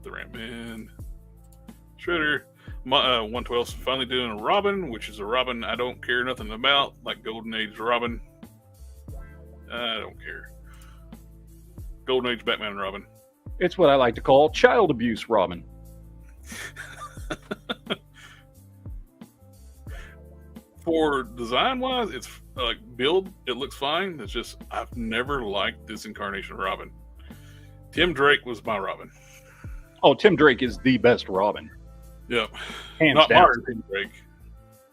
B: The ramp in. Shredder. 112's finally doing a Robin, which is a Robin I don't care nothing about, like Golden Age Robin. I don't care. Golden Age Batman and Robin.
A: It's what I like to call child abuse Robin.
B: For design-wise, it's like build, it looks fine. It's just I've never liked this incarnation of Robin. Tim Drake was my Robin.
A: Oh, Tim Drake is the best Robin.
B: Yep.
A: Hands
B: not
A: down.
B: modern Tim Drake.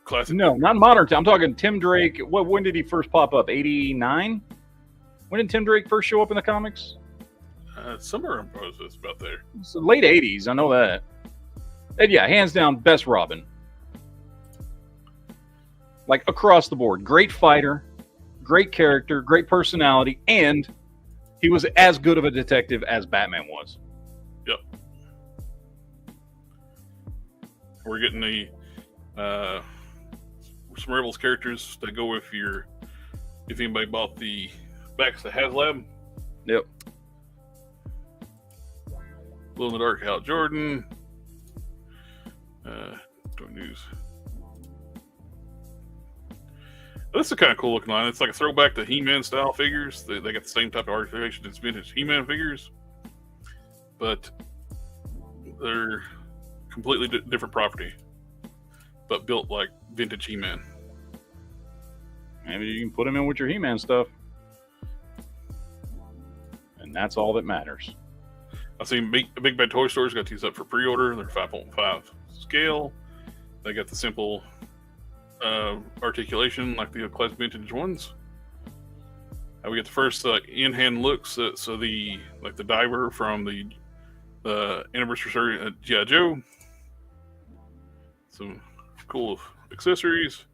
B: Classic.
A: No, not modern. I'm talking Tim Drake. When did he first pop up? 89? When did Tim Drake first show up in the comics?
B: Somewhere in process about there.
A: It's the late 80s. I know that. And yeah, hands down, best Robin. Like across the board. Great fighter, great character, great personality, and he was as good of a detective as Batman was.
B: Yep. We're getting the some Rebels characters to go if anybody bought the backs to HasLab.
A: Yep.
B: Glow in the Dark Hal Jordan. Don't news. This is a kind of cool looking line. It's like a throwback to He-Man style figures. They got the same type of articulation as vintage He-Man figures, but they're completely different property, but built like vintage He-Man.
A: Maybe you can put them in with your He-Man stuff, and that's all that matters.
B: I've seen Big Bad Toy Stores got these up for pre-order. They're 5.5 scale. They got the simple articulation like the classic vintage ones. We get the first in-hand looks. So the diver from the anniversary series G.I. Joe. Some cool accessories.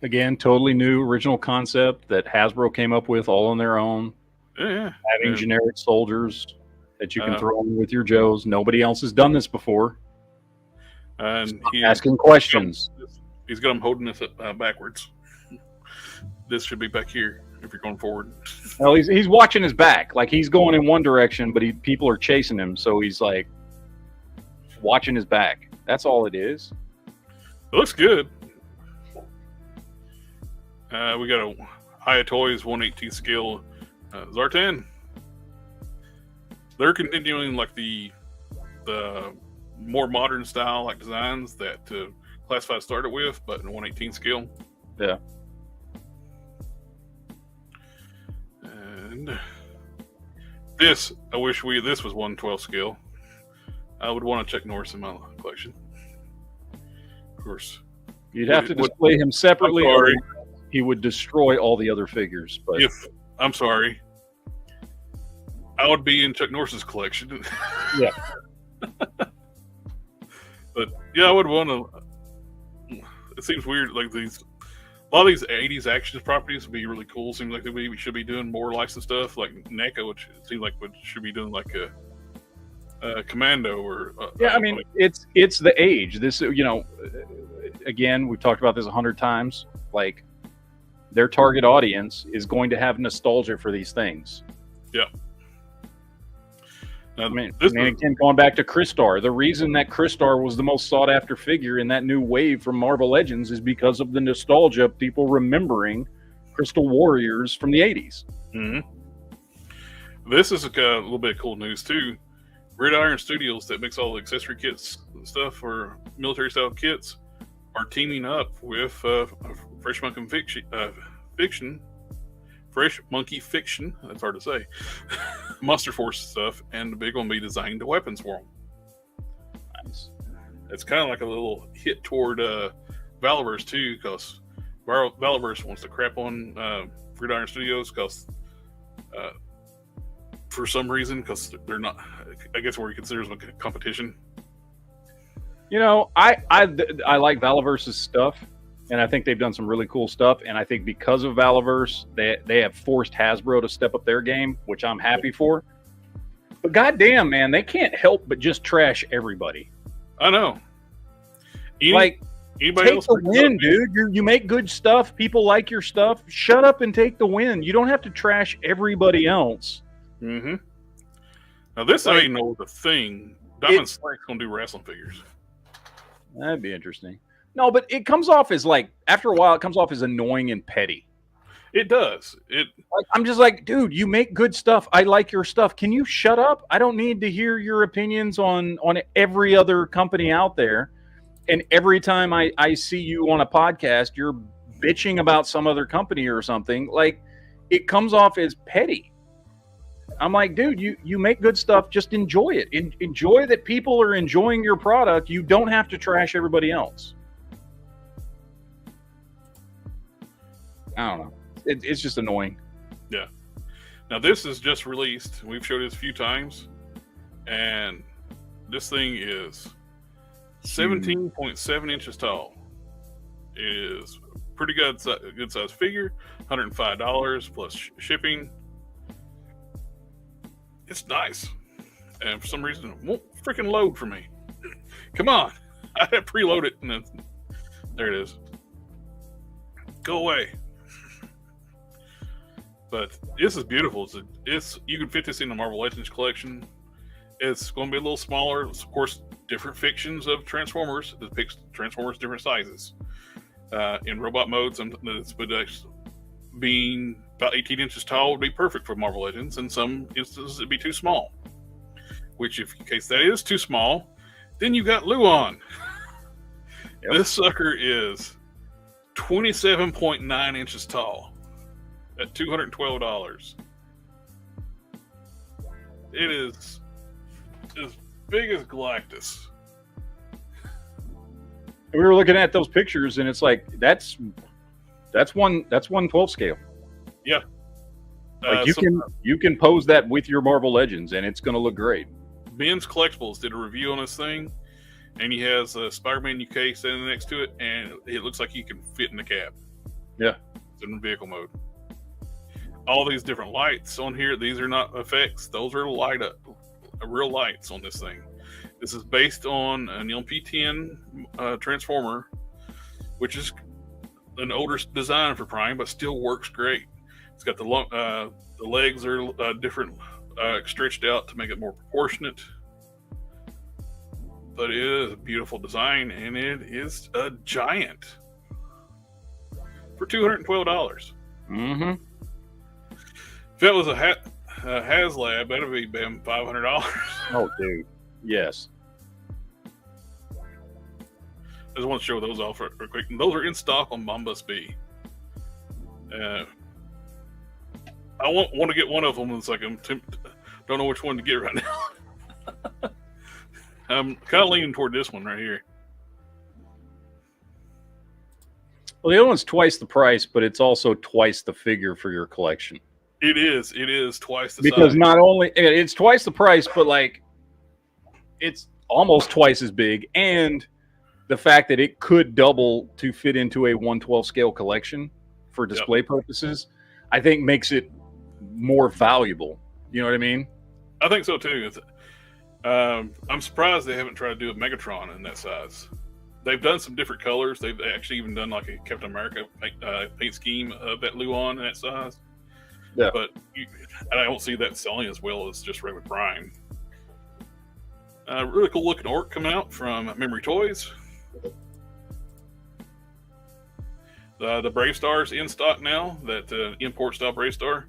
A: Again, totally new original concept that Hasbro came up with all on their own.
B: Yeah.
A: Having generic soldiers that you can throw in with your Joes. Nobody else has done this before.
B: And he's
A: asking questions.
B: He's got them holding this backwards. This should be back here if you're going forward.
A: Well, he's watching his back. Like he's going in one direction, but people are chasing him. So he's like watching his back. That's all it is.
B: It looks good. We got a Hiya Toys 1/18 scale Zartan. They're continuing like the more modern style like designs that Classified started with, but in 1/18 scale.
A: Yeah.
B: And this, I wish this was 1/12 scale. I would want to Chuck Norris in my collection. Of course.
A: You'd have to display him separately, or he would destroy all the other figures. But
B: I'm sorry. I would be in Chuck Norris's collection.
A: Yeah.
B: But yeah, I would want to. It seems weird, like a lot of these 80s action properties would be really cool. Seems like we should be doing more licensed stuff, like NECA, which seems like should be doing like a Commando or.
A: Yeah, I mean, it's the age. This, again, we've talked about this 100 times. Like, their target audience is going to have nostalgia for these things.
B: Yeah. Now,
A: I mean, again, going back to Crystar, the reason that Crystar was the most sought after figure in that new wave from Marvel Legends is because of the nostalgia of people remembering Crystal Warriors from the 80s.
B: Mm-hmm. This is a little bit of cool news too. Gridiron Studios, that makes all the accessory kits and stuff for military style kits, are teaming up with Fresh Monkey Fiction. That's hard to say. Monster Force stuff, and the big one will be designed the weapons for them.
A: Nice.
B: It's kind of like a little hit toward Valaverse too, because Valaverse wants to crap on Gridiron Studios because for some reason, because they're not, I guess, where he considers them a competition.
A: I like Valaverse's stuff, and I think they've done some really cool stuff. And I think because of Valaverse, they have forced Hasbro to step up their game, which I'm happy for. But goddamn, man, they can't help but just trash everybody.
B: I know.
A: Anybody take
B: else
A: the win, dude. You make good stuff. People like your stuff. Shut up and take the win. You don't have to trash everybody else.
B: Mm-hmm. Now this, I know the thing. Diamond Slack's gonna do wrestling figures.
A: That'd be interesting. No, but it comes off as after a while, it comes off as annoying and petty.
B: It does.
A: I'm just like, dude, you make good stuff. I like your stuff. Can you shut up? I don't need to hear your opinions on every other company out there. And every time I see you on a podcast, you're bitching about some other company or something. Like, it comes off as petty. I'm like, dude, you make good stuff. Just enjoy it. Enjoy that people are enjoying your product. You don't have to trash everybody else. I don't know. It's just annoying.
B: Yeah. Now, this is just released. We've showed it a few times. And this thing is 17.7 inches tall. It is pretty good size figure. $105 plus shipping. It's nice. And for some reason, it won't freaking load for me. Come on. I had to preload it, and then there it is. Go away. But this is beautiful. You can fit this in the Marvel Legends collection. It's going to be a little smaller. It's, of course, different fictions of Transformers. It depicts Transformers different sizes. In robot modes, being about 18 inches tall would be perfect for Marvel Legends. In some instances, it'd be too small. Which, in case that is too small, then you got Luon. Yep. This sucker is 27.9 inches tall at $212. It is as big as Galactus.
A: We were looking at those pictures, and it's like that's 1/12 scale.
B: Yeah,
A: like you can pose that with your Marvel Legends, and it's going to look great.
B: Ben's Collectibles did a review on this thing, and he has Spider-Man UK standing next to it, and it looks like he can fit in the cab.
A: Yeah,
B: it's in vehicle mode. All these different lights on here, these are not effects; those are real lights on this thing. This is based on an LP10 Transformer, which is an older design for Prime, but still works great. It's got the legs are different, stretched out to make it more proportionate. But it is a beautiful design, and it is a giant for $212.
A: Mm-hmm.
B: If that was a HasLab, that'd be $500.
A: Oh, dude. Yes.
B: I just want to show those off real quick. And those are in stock on Bombus B. I want to get one of them. It's like don't know which one to get right now. I'm kind of leaning toward this one right here.
A: Well, the other one's twice the price, but it's also twice the figure for your collection.
B: It is twice the size.
A: Because not only it's twice the price, but like it's almost twice as big, and the fact that it could double to fit into a 1/12 scale collection for display purposes, I think makes it more valuable. You know what I mean?
B: I think so too. I'm surprised they haven't tried to do a Megatron in that size. They've done some different colors. They've actually even done like a Captain America paint scheme of that Luon in that size.
A: Yeah.
B: But I don't see that selling as well as just regular Prime. Really cool looking orc coming out from Memory Toys. The Brave Star's in stock now, that import style Brave Star.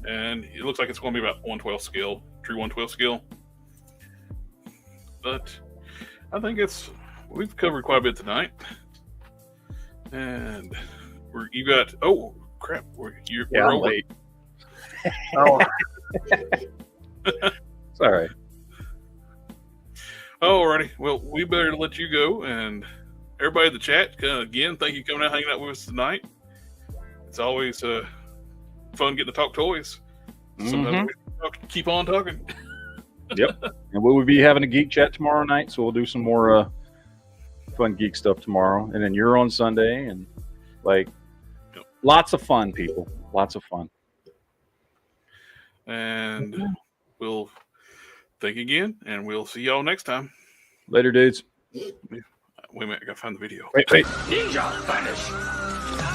B: And it looks like it's going to be about 1/12 scale, true 1/12 scale. But I think we've covered quite a bit tonight. And you got, oh crap, we're
A: I'm late. Oh. It's all right.
B: Alrighty, well, we better let you go. And everybody in the chat, again, thank you for coming out, hanging out with us tonight. It's always fun getting to talk toys. Sometimes we keep on talking.
A: Yep. And we will be having a geek chat tomorrow night, so we'll do some more fun geek stuff tomorrow. And then you're on Sunday, and lots of fun, people. Lots of fun.
B: And we'll thank you again, and we'll see y'all next time.
A: Later, dudes.
B: Wait a minute, I gotta find the video.
A: Wait.
E: Ninja vanish.